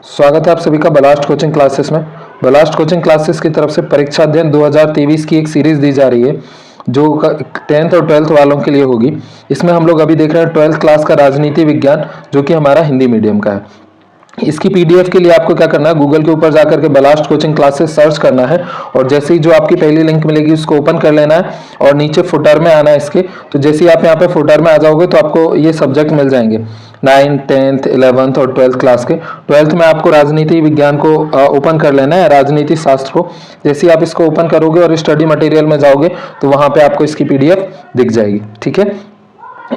स्वागत है आप सभी का बलास्ट कोचिंग क्लासेस में। बलास्ट कोचिंग क्लासेस की तरफ से परीक्षा अध्ययन 2023 की एक सीरीज दी जा रही है जो 10th और 12th वालों के लिए होगी। इसमें हम लोग अभी देख रहे हैं 12th क्लास का राजनीति विज्ञान जो कि हमारा हिंदी मीडियम का है। इसकी पीडीएफ के लिए आपको क्या करना है, गूगल के ऊपर जाकर के बलास्ट कोचिंग क्लासेस सर्च करना है और जैसे ही जो आपकी पहली लिंक मिलेगी उसको ओपन कर लेना है और नीचे फुटर में आना है इसके। तो जैसे ही आप यहाँ पे फुटर में आ जाओगे तो आपको ये सब्जेक्ट मिल जाएंगे 9th, 10th, 11th और 12th क्लास के। 12th में आपको राजनीति विज्ञान को ओपन कर लेना है, राजनीति शास्त्र को। जैसे ही आप इसको ओपन करोगे और स्टडी मटेरियल में जाओगे तो वहां पे आपको इसकी पीडीएफ दिख जाएगी। ठीक है,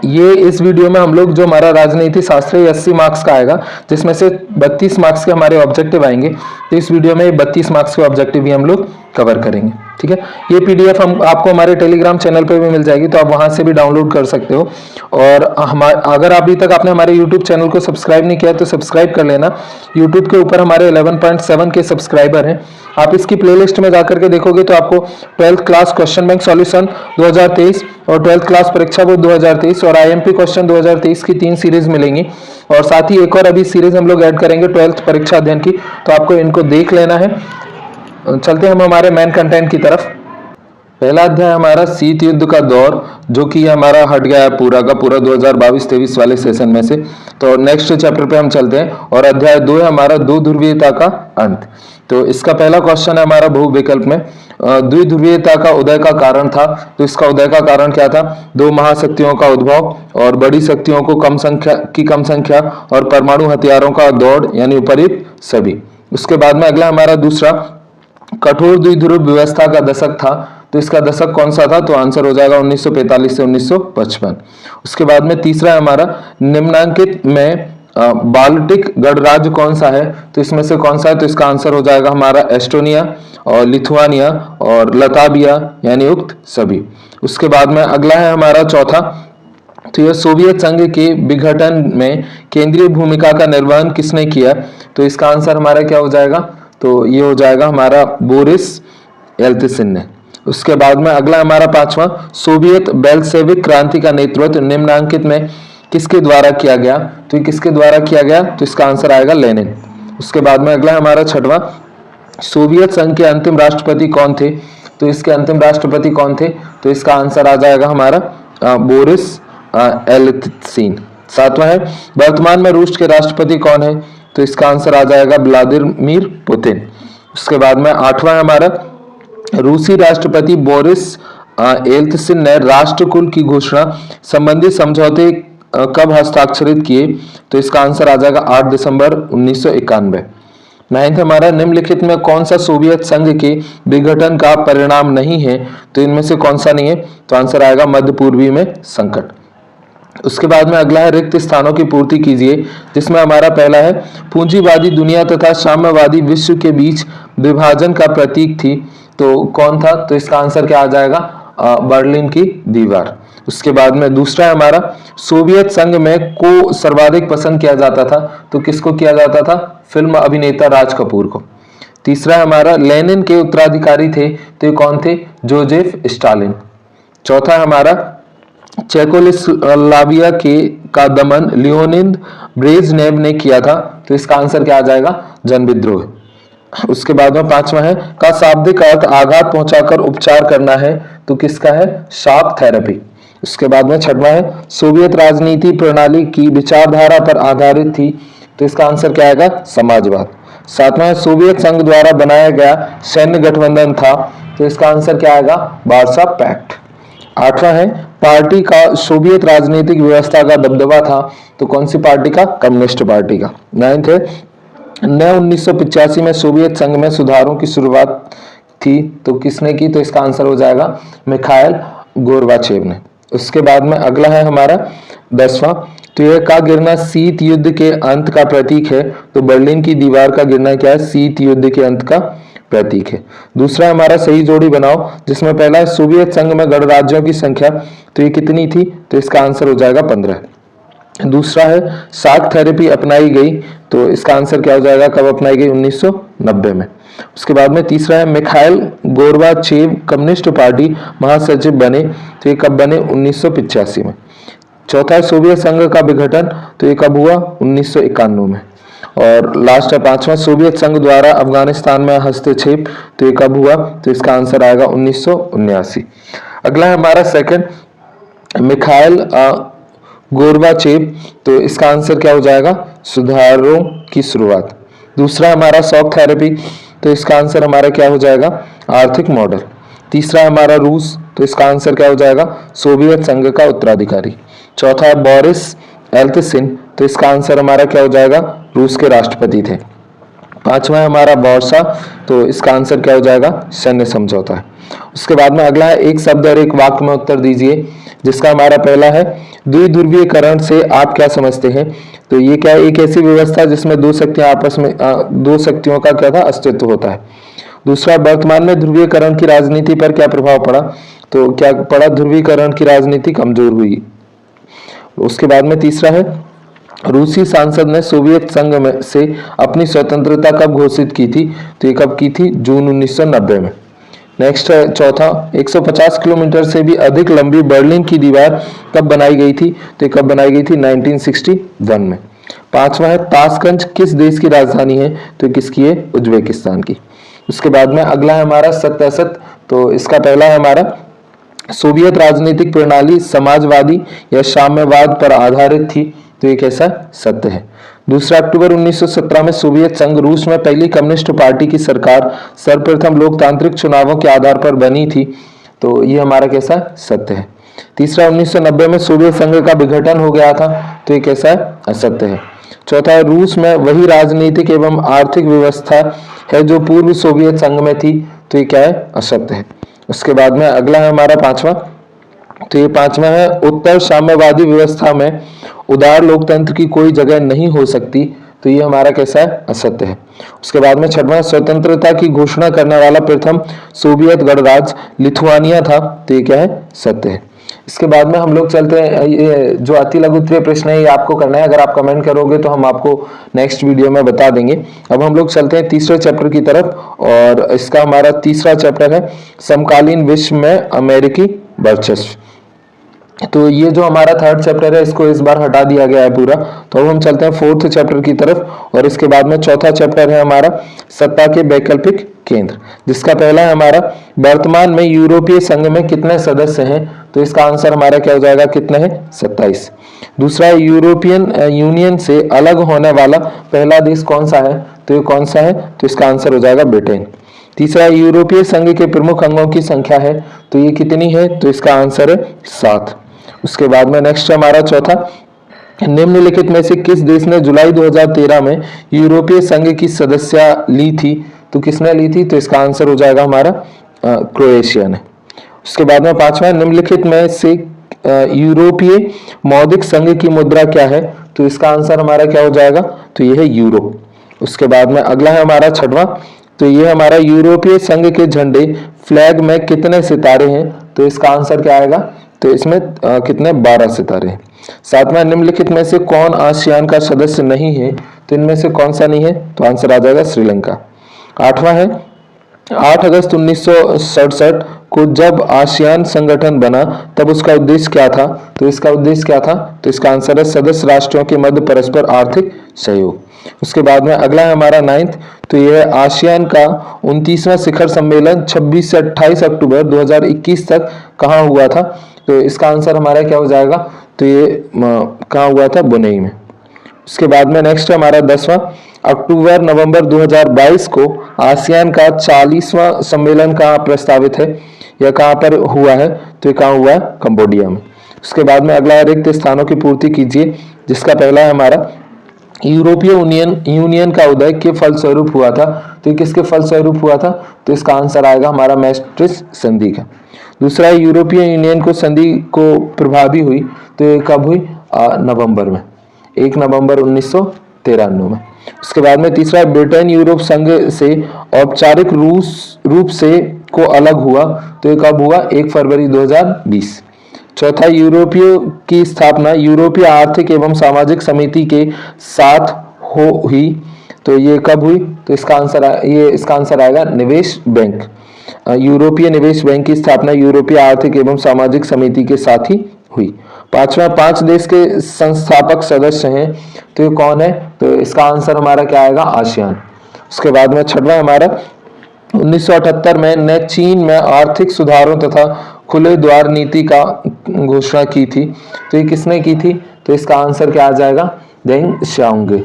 ये इस वीडियो में हम लोग जो हमारा राजनीति शास्त्र 80 मार्क्स का आएगा जिसमें से 32 मार्क्स के हमारे ऑब्जेक्टिव आएंगे। तो इस वीडियो में 32 मार्क्स के ऑब्जेक्टिव भी हम लोग कवर करेंगे। ठीक है, ये पीडीएफ हम आपको हमारे टेलीग्राम चैनल पे भी मिल जाएगी, तो आप वहां से भी डाउनलोड कर सकते हो। और अगर अभी तक आपने हमारे यूट्यूब चैनल को सब्सक्राइब नहीं किया तो सब्सक्राइब कर लेना। यूट्यूब के ऊपर हमारे 11.7 के सब्सक्राइबर हैं। आप इसकी प्लेलिस्ट में जाकर के देखोगे तो आपको 12th class question bank solution 2023 और 12th क्लास परीक्षा बोर्ड 2023 और आईएमपी क्वेश्चन 2023 की 3 सीरीज मिलेंगी। और साथ ही एक और अभी सीरीज हम लोग ऐड करेंगे 12th परीक्षा अध्ययन की, तो आपको इनको देख लेना है। चलते हैं हम हमारे मेन कंटेंट की तरफ। पहला अध्याय हमारा शीत युद्ध का दौर, जो कि हमारा हट गया है पूरा का पूरा 2022-23 वाले सेशन में से। तो नेक्स्ट चैप्टर पे हम चलते हैं और अध्याय 2 है हमारा दो ध्रुवीयता का अंत। तो इसका पहला क्वेश्चन है हमारा बहुविकल्प में द्विध्रुवीयता का उदय का कारण था। तो इसका उदय का कारण क्या था? दो महाशक्तियों का उद्भव और बड़ी शक्तियों को कम संख्या और परमाणु हथियारों का दौड़ यानी विपरीत सभी। उसके बाद में अगला हमारा दूसरा कठोर द्विध्रुव व्यवस्था का दशक था। तो इसका दशक कौन सा था? तो आंसर हो जाएगा 1945 से 1955। उसके बाद में तीसरा है हमारा निम्नांकित में बाल्टिक गणराज्य कौन सा है? तो इसमें से कौन सा है? तो इसका आंसर हो जाएगा हमारा एस्टोनिया और लिथुआनिया और लताविया यानी उक्त सभी। उसके बाद में अगला है हमारा चौथा, तो यह सोवियत संघ के विघटन में केंद्रीय भूमिका का निर्वहन किसने किया? तो इसका आंसर हमारा क्या हो जाएगा? तो ये हो जाएगा हमारा बोरिस येल्त्सिन ने। उसके बाद में अगला हमारा पांचवा, सोवियत बेल्शेविक क्रांति का नेतृत्व निम्नांकित में किसके द्वारा किया गया? तो ये किसके द्वारा किया गया? तो इसका आंसर आएगा लेनिन। उसके बाद में अगला हमारा छठवां, सोवियत संघ के अंतिम राष्ट्रपति कौन थे? तो इसके अंतिम राष्ट्रपति कौन थे? तो इसका आंसर आ जाएगा हमारा बोरिस येल्त्सिन। सातवां है वर्तमान में रूस के राष्ट्रपति कौन है? तो इसका आंसर आ जाएगा व्लादिमीर पुतिन। उसके बाद में आठवां है हमारा रूसी राष्ट्रपति बोरिस येल्त्सिन ने राष्ट्रकुल की घोषणा संबंधी समझौते कब हस्ताक्षरित किए? तो इसका आंसर आ जाएगा 8 दिसंबर 1991। नाइन्थ हमारा निम्नलिखित में कौन सा सोवियत संघ के विघटन का परिणाम नहीं है? तो इनमें से कौन सा नहीं है? तो आंसर आएगा मध्य पूर्वी में संकट। उसके बाद में अगला है रिक्त स्थानों की पूर्ति कीजिए, जिसमें हमारा पहला है पूंजीवादी दुनिया तथा साम्यवादी विश्व के बीच विभाजन का प्रतीक थी। तो कौन था? तो इसका आंसर क्या आ जाएगा? बर्लिन की दीवार। उसके बाद में दूसरा है हमारा सोवियत संघ में को सर्वाधिक पसंद किया जाता था। तो किसको किया जाता था? फिल्म अभिनेता राज कपूर को। तीसरा है हमारा लेनिन के उत्तराधिकारी थे। तो ये कौन थे? Joseph Stalin. चौथा है हमारा चेकोस्लोवाकिया का दमन लियोनिद ब्रेजनेव ने किया था। तो इसका आंसर क्या आ जाएगा? जन विद्रोह। उसके बाद में पांचवा है का शाब्दिक अर्थ आघात पहुंचाकर उपचार करना है। तो किसका है? Shock therapy. उसके बाद में छठवां है सोवियत राजनीति प्रणाली की विचारधारा पर आधारित थी। तो इसका आंसर क्या आएगा? समाजवाद। सातवां है सोवियत संघ द्वारा बनाया गया सैन्य गठबंधन था। तो इसका आंसर क्या आएगा? Warsaw Pact. आठवां है पार्टी का सोवियत राजनीतिक व्यवस्था का दबदबा था। तो कौन सी पार्टी का? कम्युनिस्ट पार्टी का। नाइन्थ है 1985 में सोवियत संघ में सुधारों की शुरुआत थी। तो किसने की? तो इसका आंसर हो जाएगा मिखाइल गोर्बाचेव ने। उसके बाद में अगला है हमारा 10वां, तो यह का गिरना शीत युद्ध के अंत का प्रतीक है। तो बर्लिन की दीवार का गिरना क्या है? शीत युद्ध के अंत का प्रतीक है। दूसरा हमारा सही जोड़ी बनाओ, जिसमें पहला है सोवियत संघ में गणराज्यों की संख्या। तो ये कितनी थी? तो इसका आंसर हो जाएगा 15। दूसरा है शॉक थेरेपी अपनाई गई। तो इसका आंसर क्या हो जाएगा? कब अपनाई गई? 1990 में। उसके बाद में तीसरा है मिखाइल गोर्बाचेव कम्युनिस्ट पार्टी महासचिव बने। तो ये कब बने? 1985 में। चौथा है सोवियत संघ का विघटन। तो ये कब हुआ? 1991 में। और लास्ट है पांचवा, सोवियत संघ द्वारा अफगानिस्तान में हस्तक्षेप, तो ये कब हुआ, तो इसका आंसर आएगा 1979। अगला है हमारा सेकंड, मिखाइल गोर्बाचेव, तो इसका आंसर क्या हो जाएगा, सुधारों की शुरुआत। दूसरा हमारा शॉक थेरेपी, तो इसका आंसर हमारा क्या हो जाएगा, आर्थिक मॉडल। तीसरा हमारा रूस, तो इसका आंसर क्या हो जाएगा, सोवियत संघ का उत्तराधिकारी। चौथा है बोरिस एल्त्सिन, तो इसका आंसर हमारा क्या हो जाएगा, रूस के राष्ट्रपति थे। पांचवा है हमारा वर्सा, तो इसका आंसर क्या हो जाएगा, सैन्य समझौता है। उसके बाद में अगला है एक शब्द और एक वाक्य में उत्तर दीजिए, जिसका हमारा पहला है द्विध्रुवीकरण से आप क्या समझते हैं। तो ये क्या है, एक ऐसी व्यवस्था जिसमें दो शक्तियां आपस में दो शक्तियों का क्या था, अस्तित्व होता है। दूसरा, वर्तमान में ध्रुवीकरण की राजनीति पर क्या प्रभाव पड़ा, तो क्या पड़ा, ध्रुवीकरण की राजनीति कमजोर हुई। उसके बाद में तीसरा है, रूसी सांसद ने सोवियत संघ में से अपनी स्वतंत्रता कब घोषित की थी, तो ये कब की थी, जून 1990 में। नेक्स्ट है चौथा, 150 किलोमीटर से भी अधिक लंबी बर्लिन की दीवार कब बनाई गई थी, तो ये कब बनाई गई थी, 1961 में। पांचवा है, ताशकंद किस देश की राजधानी है, तो किसकी है, उज्बेकिस्तान की। उसके बाद में अगला है हमारा सत्य असत, तो इसका पहला है हमारा, सोवियत राजनीतिक प्रणाली समाजवादी या साम्यवाद पर आधारित थी, तो ये कैसा सत्य है। दूसरा, अक्टूबर 1917 में सोवियत संघ रूस में पहली कम्युनिस्ट पार्टी की सरकार सर्वप्रथम लोकतांत्रिक चुनावों के आधार पर बनी थी, तो ये हमारा कैसा सत्य है। तीसरा, 1990 में सोवियत संघ का विघटन हो गया था, तो ये कैसा है, असत्य है। चौथा, रूस में वही राजनीतिक एवं आर्थिक व्यवस्था है जो पूर्व सोवियत संघ में थी, तो ये क्या है, असत्य है। उसके बाद में अगला है हमारा पांचवा, तो ये पांचवा है, उत्तर साम्यवादी व्यवस्था में उदार लोकतंत्र की कोई जगह नहीं हो सकती, तो ये हमारा कैसा है, असत्य है। उसके बाद में छठवां, स्वतंत्रता की घोषणा करने वाला प्रथम सोवियत गणराज्य लिथुआनिया था, तो ये क्या है, सत्य है। इसके बाद में हम लोग चलते हैं, ये जो अति लघु उत्तरीय प्रश्न है ये आपको करना है, अगर आप कमेंट करोगे तो हम आपको नेक्स्ट वीडियो में बता देंगे। अब हम लोग चलते हैं तीसरे चैप्टर की तरफ, और इसका हमारा तीसरा चैप्टर है समकालीन विश्व में अमेरिकी वर्चस्व। तो ये जो हमारा थर्ड चैप्टर है इसको इस बार हटा दिया गया है पूरा, तो अब हम चलते हैं फोर्थ चैप्टर की तरफ, और इसके बाद में चौथा चैप्टर है हमारा सत्ता के वैकल्पिक केंद्र, जिसका पहला है हमारा, वर्तमान में यूरोपीय संघ में कितने सदस्य हैं, तो इसका आंसर हमारा क्या हो जाएगा, कितने हैं, 27। दूसरा, यूरोपियन यूनियन से अलग होने वाला पहला देश कौन सा है, तो ये कौन सा है, तो इसका आंसर हो जाएगा ब्रिटेन। तीसरा, यूरोपीय संघ के प्रमुख अंगों की संख्या है, तो ये कितनी है, तो इसका आंसर है 7। उसके बाद में नेक्स्ट हमारा चौथा, निम्नलिखित में से किस देश ने जुलाई 2013 में यूरोपीय संघ की सदस्यता ली थी, तो किसने ली थी, तो इसका आंसर हो जाएगा हमारा क्रोएशिया ने। उसके बाद में पांचवा, निम्नलिखित में से यूरोपीय मौद्रिक संघ की मुद्रा क्या है, तो इसका आंसर हमारा क्या हो जाएगा, तो ये है यूरो। उसके बाद में अगला है हमारा छठवां, तो ये हमारा यूरोपीय संघ के झंडे फ्लैग में कितने सितारे हैं, तो इसका आंसर क्या आएगा, तो इसमें कितने, 12 सितारे हैं। सातवां, निम्नलिखित में से कौन आसियान का सदस्य नहीं है, तो इनमें से कौन सा नहीं है, तो आंसर आ जाएगा श्रीलंका। आठवां है, 8 अगस्त 1967 को जब आसियान संगठन बना तब उसका उद्देश्य क्या था, तो इसका उद्देश्य क्या था, तो इसका आंसर है सदस्य राष्ट्रों के मध्य परस्पर आर्थिक सहयोग। उसके बाद में अगला है हमारा 9th, तो यह है आसियान का 29वां शिखर सम्मेलन 26 से 28 अक्टूबर 2021 तक कहाँ हुआ था, तो इसका आंसर हमारा क्या हो जाएगा, तो ये कहाँ हुआ था, बुनेई में। उसके बाद में नेक्स्ट हमारा 10वां, अक्टूबर नवंबर 2022 को आसियान का 40वां सम्मेलन कहाँ प्रस्तावित है या कहाँ पर हुआ है, तो ये कहाँ हुआ है, कंबोडिया में। उसके बाद में अगला रिक्त स्थानों की पूर्ति कीजिए, जिसका पहला है हमारा, यूरोपीय यूनियन का उदय के फलस्वरूप हुआ था, तो ये किसके फलस्वरूप हुआ था, तो इसका आंसर आएगा हमारा मैस्ट्रिक्ट संधि का। दूसरा, यूरोपीय यूनियन को संधि को प्रभावी हुई, तो ये कब हुई, नवंबर में, 1 नवंबर 1993 में। उसके बाद में तीसरा, ब्रिटेन यूरोप संघ से औपचारिक रूप से को अलग हुआ, तो ये कब हुआ, 1 फरवरी 2020। चौथा, यूरोपीय की स्थापना यूरोपीय आर्थिक एवं सामाजिक समिति के साथ हुई, तो ये कब हुई, तो इसका आंसर आएगा निवेश बैंक। यूरोपीय निवेश बैंक की स्थापना यूरोपीय आर्थिक एवं सामाजिक समिति के साथ ही हुई। पांचवा, 5 देश के संस्थापक सदस्य हैं, तो ये कौन है? तो इसका आंसर हमारा क्या आएगा? आसियान। उसके बाद में छठवां हमारा 1978 में ने चीन में आर्थिक सुधारों तथा खुले द्वार नीति का घोषणा की थी, तो ये किसने की थी? तो इसका आंसर क्या आ जाएगा? देंग श्याओंगे।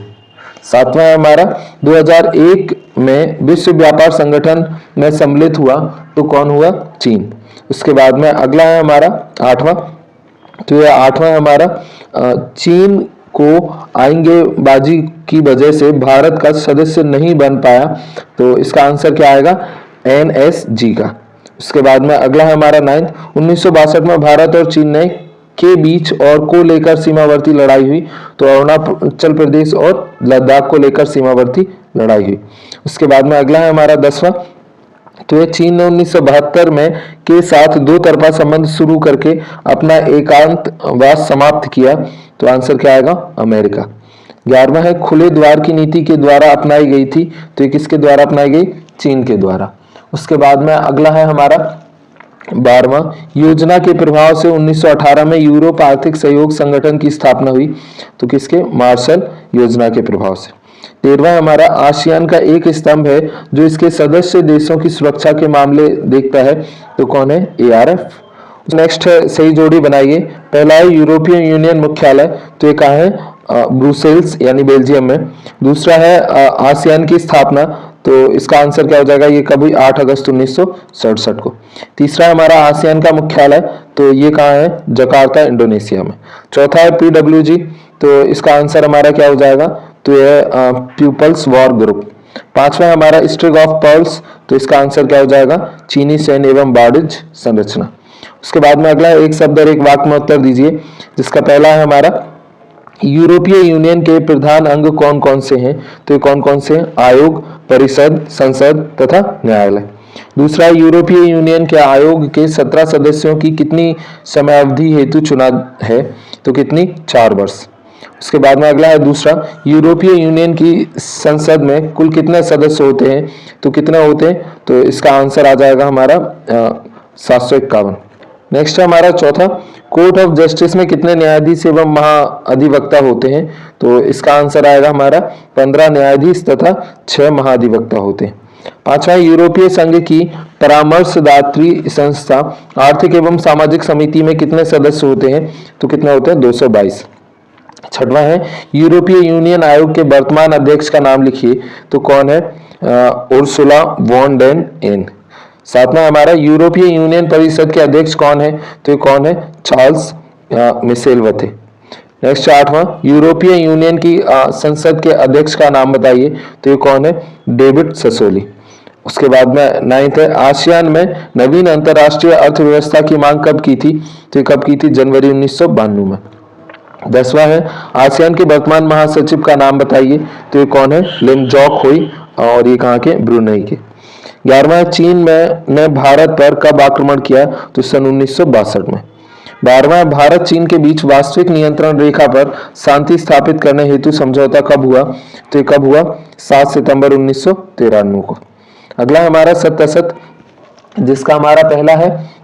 सातवां है हमारा 2001 में विश्व व्यापार संगठन में सम्मिलित हुआ, तो कौन हुआ? चीन। उसके बाद में अगला है हमारा आठवां, तो यह आठवां हमारा चीन को आएंगे बाजी की वजह से भारत का सदस्य नहीं बन पाया, तो इसका आंसर क्या आएगा? NSG का। उसके बाद में अगला है हमारा 9, 1962 में भारत और चीन ने के बीच और को लेकर सीमावर्ती लड़ाई हुई, तो अरुणाचल प्रदेश और लद्दाख को लेकर सीमावर्ती लड़ाई हुई। उसके बाद में अगला है हमारा 10वां, तो ये चीन ने 1972 में के साथ दो तरफा संबंध शुरू करके अपना एकांतवास समाप्त किया, तो आंसर क्या आएगा? अमेरिका। 11वां है खुले द्वार की नीति के द्वारा अपनाई गई थी, तो ये किसके द्वारा अपनाई गई? चीन के द्वारा। उसके बाद में अगला है हमारा 12वां, योजना के प्रभाव से 1918 में यूरोप आर्थिक सहयोग संगठन की स्थापना हुई, तो किसके? मार्शल योजना के प्रभाव से। 13वां हमारा आसियान का एक स्तंभ है जो इसके सदस्य देशों की सुरक्षा के मामले देखता है, तो कौन है? ARF। नेक्स्ट है सही जोड़ी बनाइए। पहला है यूरोपियन यूनियन मुख्यालय, तो ये कहाँ है? ब्रुसेल्स यानी बेल्जियम में। दूसरा है आसियान की स्थापना, तो इसका आंसर क्या हो जाएगा? ये कब हुई? 8 अगस्त 1967 को। तीसरा हमारा आसियान का मुख्यालय, तो ये कहाँ है? जकार्ता इंडोनेशिया में। चौथा है PWG, तो इसका आंसर हमारा क्या हो जाएगा? तो यह पीपल्स वॉर ग्रुप। पांचवा हमारा स्ट्रिग ऑफ पर्ल्स, तो इसका आंसर क्या हो जाएगा? चीनी सैन्य एवं वाणिज्य संरचना। उसके बाद में अगला एक शब्द और एक वाक्य में उत्तर दीजिए, जिसका पहला है हमारा यूरोपीय यूनियन के प्रधान अंग कौन कौन से हैं, तो ये कौन कौन से हैं? आयोग, परिषद, संसद तथा न्यायालय। दूसरा, यूरोपीय यूनियन के आयोग के 17 सदस्यों की कितनी समयावधि हेतु चुना है, तो कितनी? 4 वर्ष। उसके बाद में अगला है दूसरा, यूरोपीय यूनियन की संसद में कुल कितने सदस्य होते हैं, तो कितने होते हैं? तो इसका आंसर आ जाएगा हमारा 751। नेक्स्ट है हमारा चौथा, कोर्ट ऑफ जस्टिस में कितने न्यायाधीश एवं महाअधिवक्ता होते हैं, तो इसका आंसर आएगा हमारा 15 न्यायाधीश तथा 6 महाअधिवक्ता होते हैं। पांचवा, यूरोपीय संघ की परामर्शदात्री संस्था आर्थिक एवं सामाजिक समिति में कितने सदस्य होते हैं, तो कितने होते हैं? 222। छठवां है यूरोपीय यूनियन आयोग के वर्तमान अध्यक्ष का नाम लिखिए, तो कौन है? Ursula von der Leyen. सातवां हमारा यूरोपीय यूनियन परिषद के अध्यक्ष कौन है, तो ये कौन है? Charles Michel वथे। नेक्स्ट आठवां, यूरोपीय यूनियन की संसद के अध्यक्ष का नाम बताइए, तो ये कौन है? David Sassoli. उसके बाद में 9th है, आसियान में नवीन अंतरराष्ट्रीय अर्थव्यवस्था की मांग कब की थी, तो ये कब की थी? जनवरी 1992 में। 10वां है, आसियान के वर्तमान महासचिव का नाम बताइए, तो ये कौन है? लिम जॉक हुई, और ये कहाँ के? ब्रुनेई के। 11वां, चीन में ने भारत पर कब आक्रमण किया, तो सन 1962 में। 12वां, भारत चीन के बीच वास्तविक नियंत्रण रेखा पर शांति स्थापित करने हेतु समझौता कब हुआ, तो ये कब हुआ? 7 सितंबर 1993 को। अगला हमारा सत्तासत, जिसका हमारा पहला है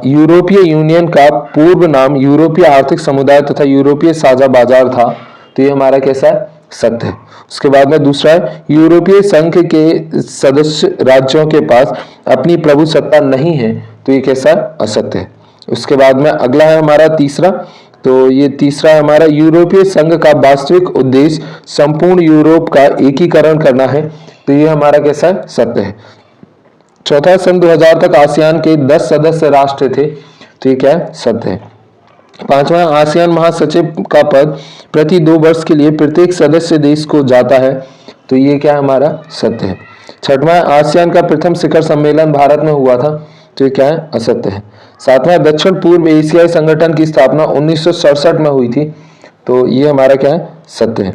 यूरोपीय यूनियन का पूर्व नाम यूरोपीय आर्थिक समुदाय तथा यूरोपीय साझा बाजार था, तो ये हमारा कैसा है? सत्य है। उसके बाद में दूसरा है, यूरोपीय संघ के सदस्य राज्यों के पास अपनी प्रभु सत्ता नहीं है, तो ये कैसा? असत्य है। उसके बाद में अगला है हमारा तीसरा, तो ये तीसरा है हमारा, यूरोपीय संघ का वास्तविक उद्देश्य संपूर्ण यूरोप का एकीकरण करना है, तो ये हमारा कैसा है? सत्य है। चौथा, सन 2000 तक आसियान के 10 सदस्य राष्ट्र थे, तो ये क्या है? सत्य है। पांचवा, आसियान महासचिव का पद प्रति 2 वर्ष के लिए प्रत्येक सदस्य देश को जाता है, तो ये क्या है? हमारा सत्य है। छठवां, आसियान का प्रथम शिखर सम्मेलन भारत में हुआ था, तो ये क्या है? असत्य है। सातवां, दक्षिण पूर्व एशियाई संगठन की स्थापना 1967 में हुई थी, तो ये हमारा क्या है? सत्य है।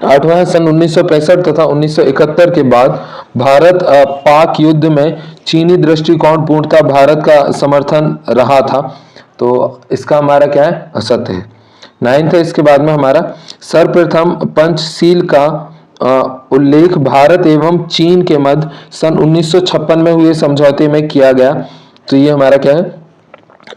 आठवां, सन 1965 तथा 1971 के बाद भारत पाक युद्ध में चीनी दृष्टिकोण पूर्णतः भारत का समर्थन रहा था, तो इसका हमारा क्या है? असत्य है। 9th है, इसके बाद में हमारा सर्वप्रथम पंचशील का उल्लेख भारत एवं चीन के मध्य सन 1956 में हुए समझौते में किया गया, तो ये हमारा क्या है?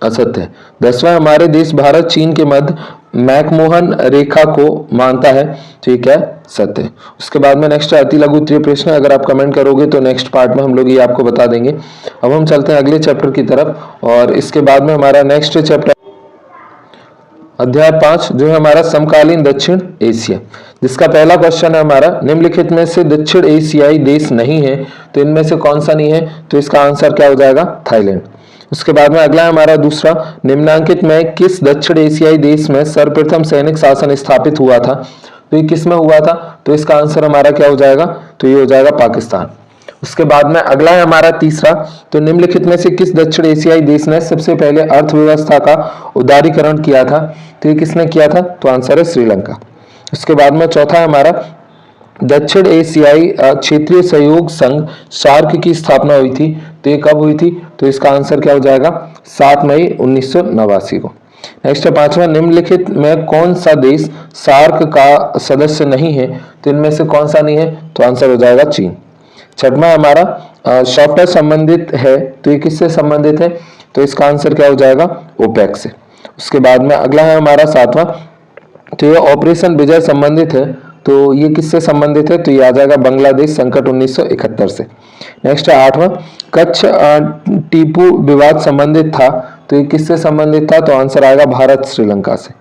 असत्य है। 10वां, हमारे देश भारत चीन के मध्य मैकमोहन रेखा को मानता है, तो ये क्या है? सत्य है। उसके बाद में नेक्स्ट अति लघु उत्तरीय प्रश्न, अगर आप कमेंट करोगे तो नेक्स्ट पार्ट में हम लोग ये आपको बता देंगे। अब हम चलते हैं अगले चैप्टर की तरफ, और इसके बाद में हमारा नेक्स्ट चैप्टर अध्याय 5 जो है हमारा समकालीन दक्षिण एशिया, जिसका पहला क्वेश्चन है हमारा, निम्नलिखित में से दक्षिण एशियाई देश नहीं है, तो इनमें से कौन सा नहीं है? तो इसका आंसर क्या हो जाएगा? थाईलैंड। उसके बाद में अगला है हमारा दूसरा, निम्नांकित में किस दक्षिण एशियाई देश में सर्वप्रथम सैनिक शासन स्थापित हुआ था? तो ये किस में हुआ था? तो इसका आंसर हमारा क्या हो जाएगा? तो ये हो जाएगा पाकिस्तान। उसके बाद में अगला है हमारा तीसरा, तो निम्नलिखित में से किस दक्षिण एशियाई देश ने सबसे पहले अर्थव्यवस्था का उदारीकरण किया था? तो ये किसने किया था? तो आंसर है श्रीलंका। उसके बाद में चौथा है हमारा, दक्षिण एशियाई क्षेत्रीय सहयोग संघ सार्क की स्थापना हुई थी, तो ये कब हुई थी? तो इसका आंसर क्या हो जाएगा? 7 मई 1989 को। नेक्स्ट है पांचवा, निम्नलिखित में कौन सा देश सार्क का सदस्य नहीं है? तो इनमें से कौन सा नहीं है? तो आंसर हो जाएगा चीन। छठवां हमारा सॉफ्टवेयर संबंधित है, तो ये किससे संबंधित है? तो इसका आंसर क्या हो जाएगा? ओपेक से। उसके बाद में अगला है हमारा सातवां, तो ये ऑपरेशन विजय संबंधित है, तो ये किससे संबंधित है? तो ये आ जाएगा बांग्लादेश संकट 1971 से। नेक्स्ट है आठवां, कच्छ टीपू विवाद संबंधित था, तो ये किससे संबंधित था? तो आंसर आएगा भारत श्रीलंका से।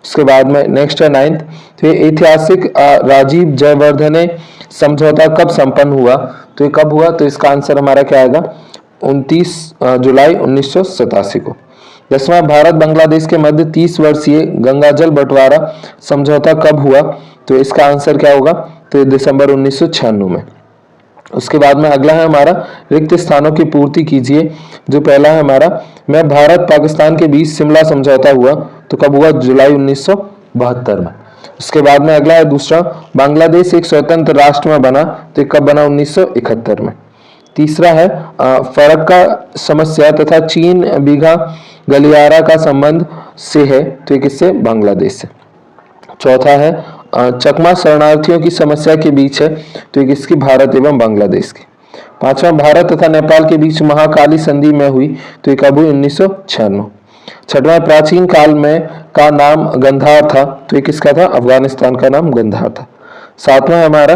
उसके बाद में नेक्स्ट है नाइन्थ, तो ये ऐतिहासिक राजीव जयवर्धने समझौता कब संपन्न हुआ? तो ये कब हुआ? तो इसका आंसर हमारा क्या आएगा? 29 जुलाई 1987 को। 10वां, भारत बांग्लादेश के मध्य 30 वर्षीय गंगाजल बंटवारा समझौता कब हुआ? तो इसका आंसर क्या होगा? तो दिसंबर 1996 में। उसके बाद में अगला है हमारा, रिक्त स्थानों की पूर्ति कीजिए। जो पहला है हमारा, मैं भारत पाकिस्तान के बीच शिमला समझौता हुआ, तो कब हुआ? जुलाई 1972 में। उसके बाद में अगला है दूसरा, बांग्लादेश एक स्वतंत्र राष्ट्र में बना, तो कब बना? 1971 में। तीसरा है फरक्का समस्या तथा चीन बीघा गलियारा का संबंध से है, तो ये किससे? बांग्लादेश से। चौथा है चकमा शरणार्थियों की समस्या के बीच है, तो ये किसकी? भारत एवं बांग्लादेश की। पांचवा, भारत तथा नेपाल के बीच महाकाली संधि में हुई, तो ये कब हुई? 1996। छठवां, प्राचीन काल में का नाम गंधार था, तो ये किसका था? अफगानिस्तान का नाम गंधार था। सातवां हमारा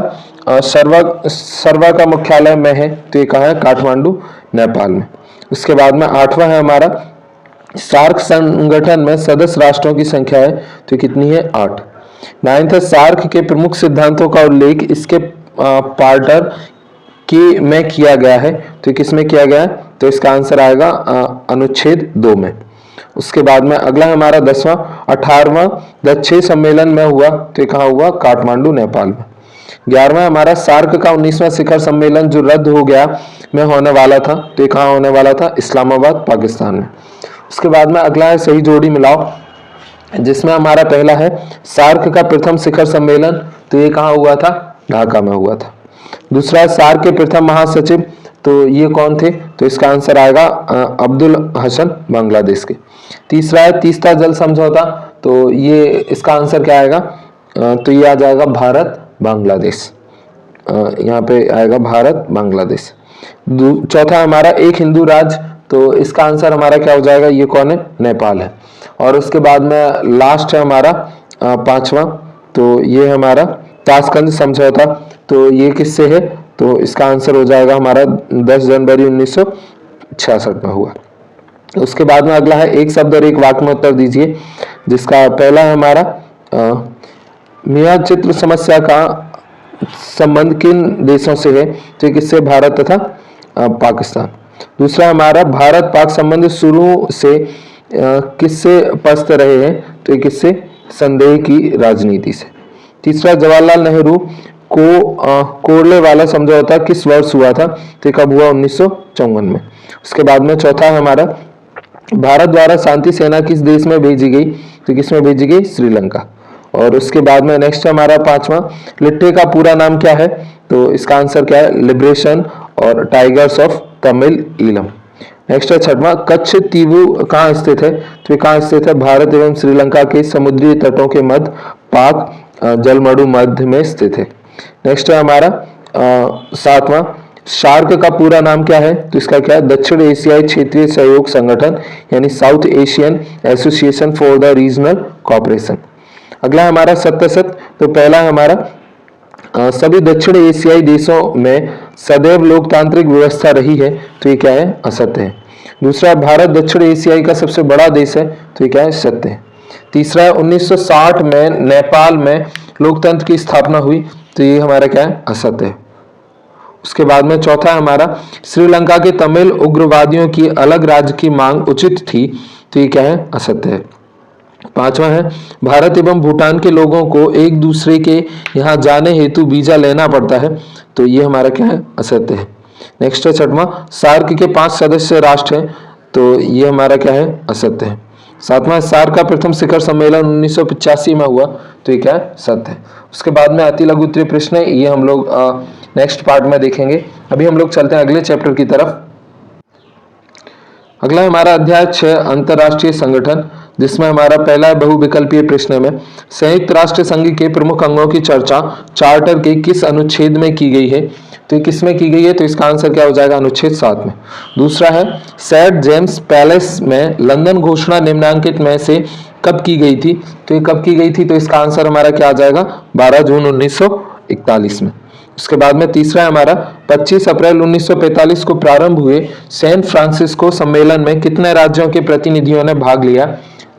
सर्वा का मुख्यालय में है, तो ये कहाँ है? काठमांडू नेपाल में। उसके बाद में आठवां है हमारा, सार्क संगठन में सदस्य राष्ट्रों की संख्या है, तो कितनी है? 8। नाइन्थ है, सार्क के प्रमुख सिद्धांतों का उल्लेख इसके पार्टर के में किया गया है, तो किस में किया गया है? तो इसका आंसर आएगा अनुच्छेद 2 में। उसके बाद में अगला हमारा 10वां, 18वां दक्षिण सम्मेलन में हुआ, तो कहाँ हुआ? काठमांडू नेपाल में। 11वां हमारा, सार्क का 19वां शिखर सम्मेलन जो रद्द हो गया में होने वाला था, तो कहाँ होने वाला था? इस्लामाबाद पाकिस्तान में। उसके बाद में अगला है सही जोड़ी मिलाओ, जिसमें हमारा पहला है सार्क का प्रथम शिखर सम्मेलन, तो ये कहाँ हुआ था? ढाका में हुआ था। दूसरा है सार्क के प्रथम महासचिव, तो ये कौन थे? तो इसका आंसर आएगा अब्दुल हसन बांग्लादेश के। तीसरा है तीस्ता जल समझौता, तो ये इसका आंसर क्या आएगा? तो ये आ जाएगा भारत बांग्लादेश, यहाँ पे आएगा भारत बांग्लादेश। चौथा हमारा एक हिंदू राज्य, तो इसका आंसर हमारा क्या हो जाएगा? ये कौन है? नेपाल है। और उसके बाद में लास्ट है हमारा पांचवा, तो ये हमारा ताशकंद समझौता, तो ये किससे है? तो इसका आंसर हो जाएगा हमारा 10 जनवरी 1966 में हुआ। उसके बाद में अगला है एक शब्द और एक वाक्य में उत्तर दीजिए, जिसका पहला है हमारा मियां चित्र समस्या का संबंध किन देशों से है? तो किससे? भारत तथा पाकिस्तान। दूसरा हमारा, भारत पाक संबंध शुरू से किससे पस्त रहे हैं? तो किससे? संदेह की राजनीति से। तीसरा, जवाहरलाल नेहरू को कोरले वाला समझौता किस वर्ष हुआ था? तो कब हुआ? 1954 में। उसके बाद में चौथा है हमारा, भारत द्वारा शांति सेना किस देश में भेजी गई? तो किस में भेजी गई? श्रीलंका। और उसके बाद में नेक्स्ट हमारा पांचवा, लिट्टे का पूरा नाम क्या है? तो इसका आंसर क्या है? लिबरेशन और tigers of Tamil Eelam. Next है छठवां, कच्छ तीवु कहाँ स्थित है? तो कहाँ स्थित है? भारत एवं श्रीलंका के समुद्री तटों के मध्य पाक जलमडु मध्य में स्थित है। नेक्स्ट है हमारा सातवां, सार्क का पूरा नाम क्या है? तो इसका क्या है? दक्षिण एशियाई क्षेत्रीय सहयोग संगठन, यानी south Asian association for the regional cooperation. अगला है हमारा सत्य असत। तो पहला है हमारा सभी दक्षिण एशियाई देशों में सदैव लोकतांत्रिक व्यवस्था रही है, तो ये क्या है? असत्य है। दूसरा, भारत दक्षिण एशियाई का सबसे बड़ा देश है, तो ये क्या है? सत्य है। तीसरा है 1960 में नेपाल में लोकतंत्र की स्थापना हुई, तो ये हमारा क्या है? असत्य है। उसके बाद में चौथा है हमारा श्रीलंका के तमिल उग्रवादियों की अलग राज्य की मांग उचित थी, तो ये क्या है? असत्य है। पांचवा है भारत एवं भूटान के लोगों को एक दूसरे के यहाँ जाने हेतु वीजा लेना पड़ता है, तो ये हमारा क्या है? असत्य है। नेक्स्ट है छठवां, सार्क के 5 सदस्य राष्ट्र हैं, तो ये हमारा क्या है? असत्य है। सातवां, सार्क का प्रथम शिखर सम्मेलन 1985 में हुआ, तो ये क्या है? सत्य है। उसके बाद में अति लघु उत्तरीय प्रश्न है, ये हम लोग नेक्स्ट पार्ट में देखेंगे। अभी हम लोग चलते हैं अगले चैप्टर की तरफ। अगला हमारा अध्याय 6 अंतरराष्ट्रीय संगठन, जिसमें हमारा पहला बहुविकल्पीय प्रश्न में संयुक्त राष्ट्र संघ के प्रमुख अंगों की चर्चा चार्टर के किस अनुच्छेद में की गई है, तो ये किस में की गई है? तो इसका आंसर क्या हो जाएगा? अनुच्छेद 7 में। दूसरा है सेंट जेम्स पैलेस में लंदन घोषणा निम्नांकित में से कब की गई थी, तो ये कब की गई थी? तो इसका आंसर हमारा क्या आ जाएगा? 12 जून 1941 में। उसके बाद में तीसरा है हमारा 25 अप्रैल 1945 को प्रारंभ हुए सैन फ्रांसिस्को सम्मेलन में कितने राज्यों के प्रतिनिधियों ने भाग लिया,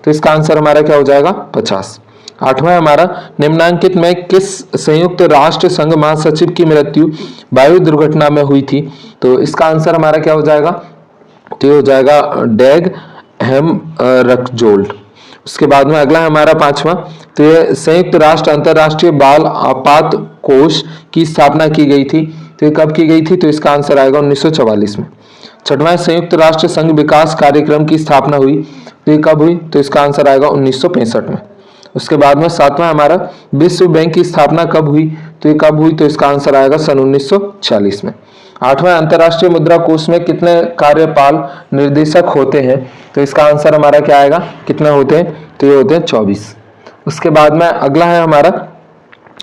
तो इसका आंसर हमारा क्या हो जाएगा? 50। आठवां है हमारा निम्नांकित में किस संयुक्त राष्ट्र संघ महासचिव की मृत्यु वायु दुर्घटना में हुई थी, तो इसका आंसर हमारा क्या हो जाएगा? तो ये हो जाएगा डैग हैमरकजोल्ड। उसके बाद में अगला है हमारा पांचवा, तो ये संयुक्त राष्ट्र अंतरराष्ट्रीय बाल आपात कोष की स्थापना की गई थी, तो ये कब की गई थी? तो इसका आंसर आएगा 1944 में। छठवां, संयुक्त राष्ट्र संघ विकास कार्यक्रम की स्थापना हुई, तो ये कब हुई? तो इसका आंसर आएगा 1965 में। उसके बाद में सातवां हमारा विश्व बैंक की स्थापना कब हुई, तो ये कब हुई? तो इसका आंसर आएगा सन 1940 में। आठवां, अंतरराष्ट्रीय मुद्रा कोष में कितने कार्यपाल निर्देशक होते हैं, तो इसका आंसर हमारा क्या आएगा? कितने होते हैं? तो ये होते हैं 24। उसके बाद में अगला है हमारा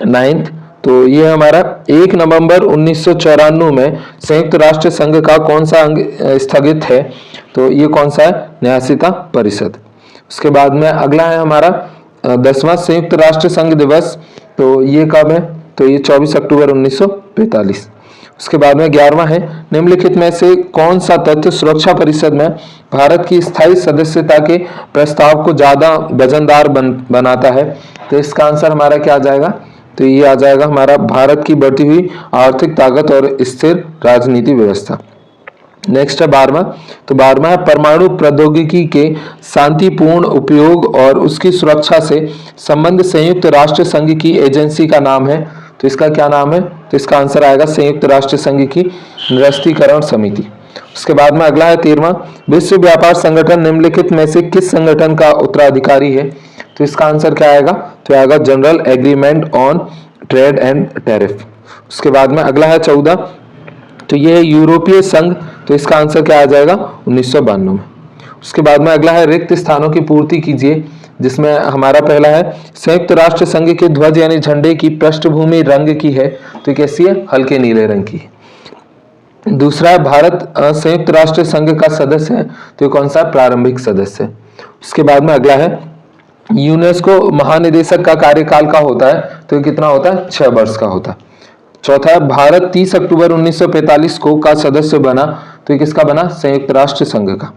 9th, तो ये हमारा 1 नवंबर 1994 में संयुक्त राष्ट्र संघ का कौन सा अंग स्थगित है, तो ये कौन सा है? न्यायशीता परिषद। उसके बाद में अगला है हमारा 10वां संयुक्त राष्ट्र संघ दिवस, तो ये कब है? तो ये 24 अक्टूबर 1945। उसके बाद में 11वां है निम्नलिखित में से कौन सा तथ्य सुरक्षा परिषद में भारत की स्थायी सदस्यता के प्रस्ताव को ज्यादा वजनदार बनाता है, तो इसका आंसर हमारा क्या आ जाएगा? तो ये आ जाएगा हमारा भारत की बढ़ती हुई आर्थिक ताकत और स्थिर राजनीति व्यवस्था। नेक्स्ट है 12वां, तो 12वां है परमाणु प्रौद्योगिकी के शांतिपूर्ण उपयोग और उसकी सुरक्षा से संबंध संयुक्त राष्ट्र संघ की एजेंसी का नाम है, तो इसका क्या नाम है? तो इसका आंसर आएगा संयुक्त राष्ट्र संघ की निरस्त्रीकरण समिति। उसके बाद में अगला है 13वां, विश्व व्यापार संगठन निम्नलिखित में से किस संगठन का उत्तराधिकारी है, तो इसका आंसर क्या आएगा? तो आएगा general agreement on trade and tariff. उसके बाद में अगला है 14, तो ये है यूरोपीय संघ, तो इसका आंसर क्या आ जाएगा? 1992 में। उसके बाद में अगला है रिक्त स्थानों की पूर्ति कीजिए, जिसमें हमारा पहला है संयुक्त राष्ट्र संघ के ध्वज यानी झंडे की पृष्ठभूमि रंग की है, तो कैसी है? हल्के नीले रंग की है। दूसरा है भारत संयुक्त राष्ट्र संघ का सदस्य है, तो ये कौन सा? प्रारंभिक सदस्य है। उसके बाद में अगला है यूनेस्को महानिदेशक का कार्यकाल का होता है, तो ये कितना होता है? 6 वर्ष का होता है। चौथा है भारत 30 अक्टूबर 1945 को का सदस्य बना, तो ये किसका बना? संयुक्त राष्ट्र संघ का।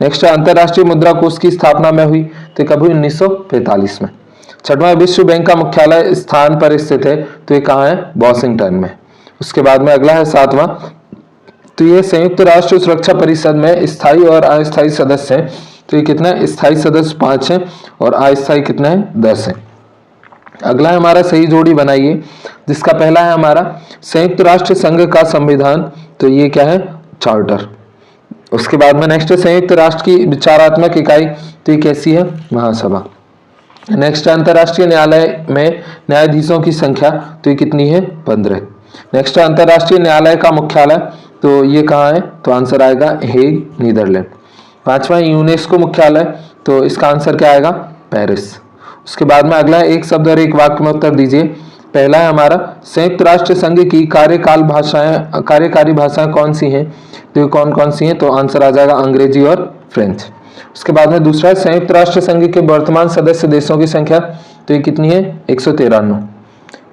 नेक्स्ट है अंतरराष्ट्रीय मुद्रा कोष की स्थापना में हुई, तो कब हुई? 1945 में। छठवां, विश्व बैंक का मुख्यालय स्थान पर स्थित है, तो ये कहाँ है? वॉशिंगटन में। उसके बाद में अगला है 7वां, तो ये संयुक्त राष्ट्र सुरक्षा परिषद में स्थायी और अस्थायी सदस्य हैं, तो ये कितना? स्थायी सदस्य 5 हैं और अस्थायी कितना है? 10 है। अगला है हमारा सही जोड़ी बनाइए, जिसका पहला है हमारा संयुक्त राष्ट्र संघ का संविधान, तो ये क्या है? चार्टर। उसके बाद में नेक्स्ट है संयुक्त राष्ट्र की विचारात्मक इकाई, तो ये कैसी है? महासभा। नेक्स्ट है अंतरराष्ट्रीय न्यायालय में न्यायाधीशों की संख्या, तो ये कितनी है? 15। नेक्स्ट है अंतरराष्ट्रीय न्यायालय का मुख्यालय, तो ये कहाँ है? तो आंसर आएगा हेग, नीदरलैंड। 5वां यूनेस्को मुख्यालय, तो इसका आंसर क्या आएगा? पेरिस। उसके बाद में अगला है एक शब्द और एक वाक्य में उत्तर दीजिए। पहला है हमारा संयुक्त राष्ट्र संघ की कार्यकारी भाषाएं कौन सी हैं, तो ये कौन कौन सी हैं, तो आंसर आ जाएगा अंग्रेजी और फ्रेंच। उसके बाद में दूसरा है संयुक्त राष्ट्र संघ के वर्तमान सदस्य देशों की संख्या, तो ये कितनी है 193।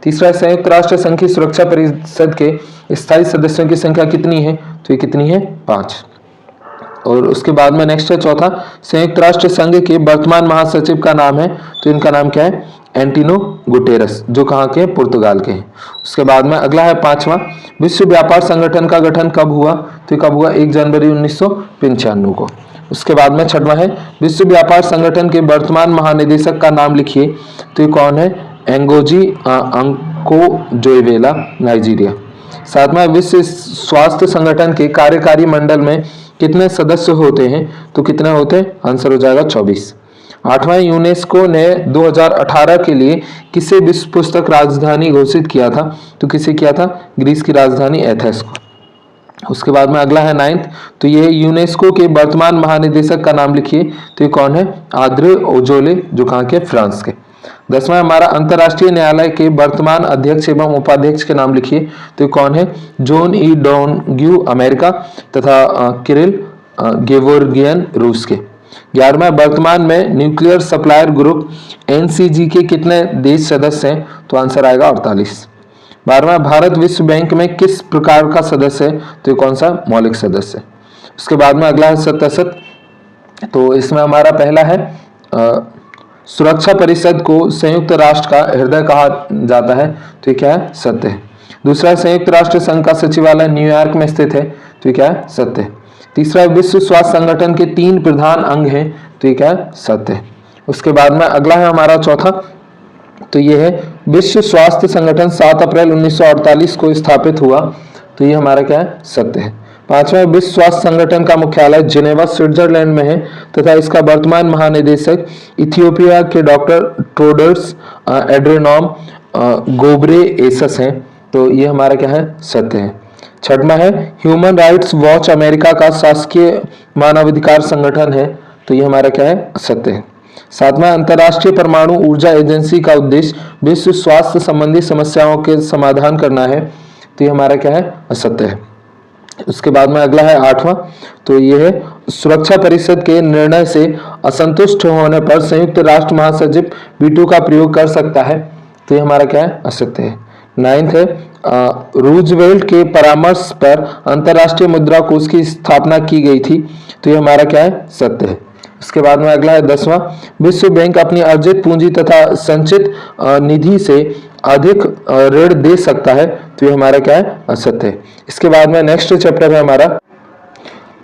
तीसरा है संयुक्त राष्ट्र संघ की सुरक्षा परिषद के स्थायी सदस्यों की संख्या कितनी है, तो ये कितनी है 5। और उसके बाद में नेक्स्ट है चौथा, संयुक्त राष्ट्र संघ के वर्तमान महासचिव का नाम है, तो इनका नाम क्या है एंटिनो गुटेरस, जो कहाँ के पुर्तगाल के हैं। उसके बाद में अगला है पांचवा, विश्व व्यापार संगठन का गठन कब हुआ, तो ये कब हुआ 1 जनवरी 1995 को। उसके बाद में छठवा है विश्व व्यापार संगठन के वर्तमान महानिदेशक का नाम लिखिए, तो ये कौन है एंगोजी अंकोजोइवेला, नाइजीरिया। सातवां विश्व स्वास्थ्य संगठन के कार्यकारी मंडल में कितने सदस्य होते हैं, तो कितने होते हैं, आंसर हो जाएगा 24। आठवां यूनेस्को ने 2018 के लिए किसे विश्व पुस्तक राजधानी घोषित किया था, तो किसे किया था ग्रीस की राजधानी एथेंस को। उसके बाद में अगला है 9th, तो ये यूनेस्को के वर्तमान महानिदेशक का नाम लिखिए, तो ये कौन है आद्रे ओजोले, जो कहाँ के फ्रांस के। 10वां हमारा अंतर्राष्ट्रीय न्यायालय के वर्तमान अध्यक्ष एवं उपाध्यक्ष के नाम लिखिए, तो ये कौन है जॉन ई डोनग्यू अमेरिका तथा किरिल गेवोर्गियन रूस के। 11वां वर्तमान में न्यूक्लियर सप्लायर ग्रुप एनसीजी के कितने देश सदस्य हैं, तो आंसर आएगा 48। 12वां भारत विश्व बैंक में किस प्रकार का सदस्य है, तो ये कौन सा मौलिक सदस्य है। उसके बाद में अगला है 67, तो इसमें हमारा पहला है सुरक्षा परिषद को संयुक्त राष्ट्र का हृदय कहा जाता है, तो ये क्या है सत्य है। दूसरा संयुक्त राष्ट्र संघ का सचिवालय न्यूयॉर्क में स्थित है, तो ये क्या है सत्य है। तीसरा विश्व स्वास्थ्य संगठन के 3 प्रधान अंग हैं, तो ये क्या है सत्य है। उसके बाद में अगला है हमारा चौथा, तो ये है विश्व स्वास्थ्य संगठन 7 अप्रैल 1948 को स्थापित हुआ, तो ये हमारा क्या है सत्य है। 5वां विश्व स्वास्थ्य संगठन का मुख्यालय जिनेवा स्विट्जरलैंड में है तथा इसका वर्तमान महानिदेशक इथियोपिया के डॉक्टर टेड्रोस एड्रेनॉम गोब्रेयेसस हैं, तो ये हमारा क्या है सत्य है। 6वां है ह्यूमन राइट्स वॉच अमेरिका का शासकीय मानवाधिकार संगठन है, तो ये हमारा क्या है सत्य है। 7वां अंतर्राष्ट्रीय परमाणु ऊर्जा एजेंसी का उद्देश्य विश्व स्वास्थ्य संबंधी समस्याओं के समाधान करना है, तो ये हमारा क्या है असत्य है। उसके बाद में अगला है 8वां, तो ये है सुरक्षा परिषद के निर्णय से असंतुष्ट होने पर संयुक्त राष्ट्र महासचिव वीटो का प्रयोग कर सकता है, तो ये हमारा क्या है असत्य है। 9th है रूजवेल्ट के परामर्श पर अंतर्राष्ट्रीय मुद्रा कोष की स्थापना की गई थी, तो ये हमारा क्या है सत्य है। उसके बाद में अगला है 10वां, विश्व बैंक अपनी अर्जित पूंजी तथा संचित निधि से अधिक ऋण दे सकता है, तो ये हमारा क्या है असत्य है। इसके बाद में नेक्स्ट चैप्टर है हमारा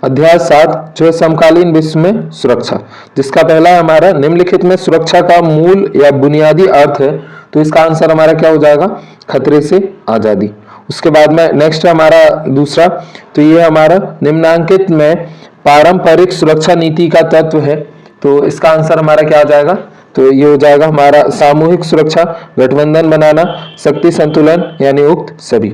अध्याय 7, जो है समकालीन विश्व में सुरक्षा, जिसका पहला है हमारा निम्नलिखित में सुरक्षा का मूल या बुनियादी अर्थ है, तो इसका आंसर हमारा क्या हो जाएगा खतरे से आजादी। उसके बाद में नेक्स्ट है हमारा दूसरा, तो ये हमारा निम्नांकित में पारंपरिक सुरक्षा नीति का तत्व है, तो इसका आंसर हमारा क्या आ जाएगा, तो ये हो जाएगा हमारा सामूहिक सुरक्षा, गठबंधन बनाना, शक्ति संतुलन यानी उक्त सभी।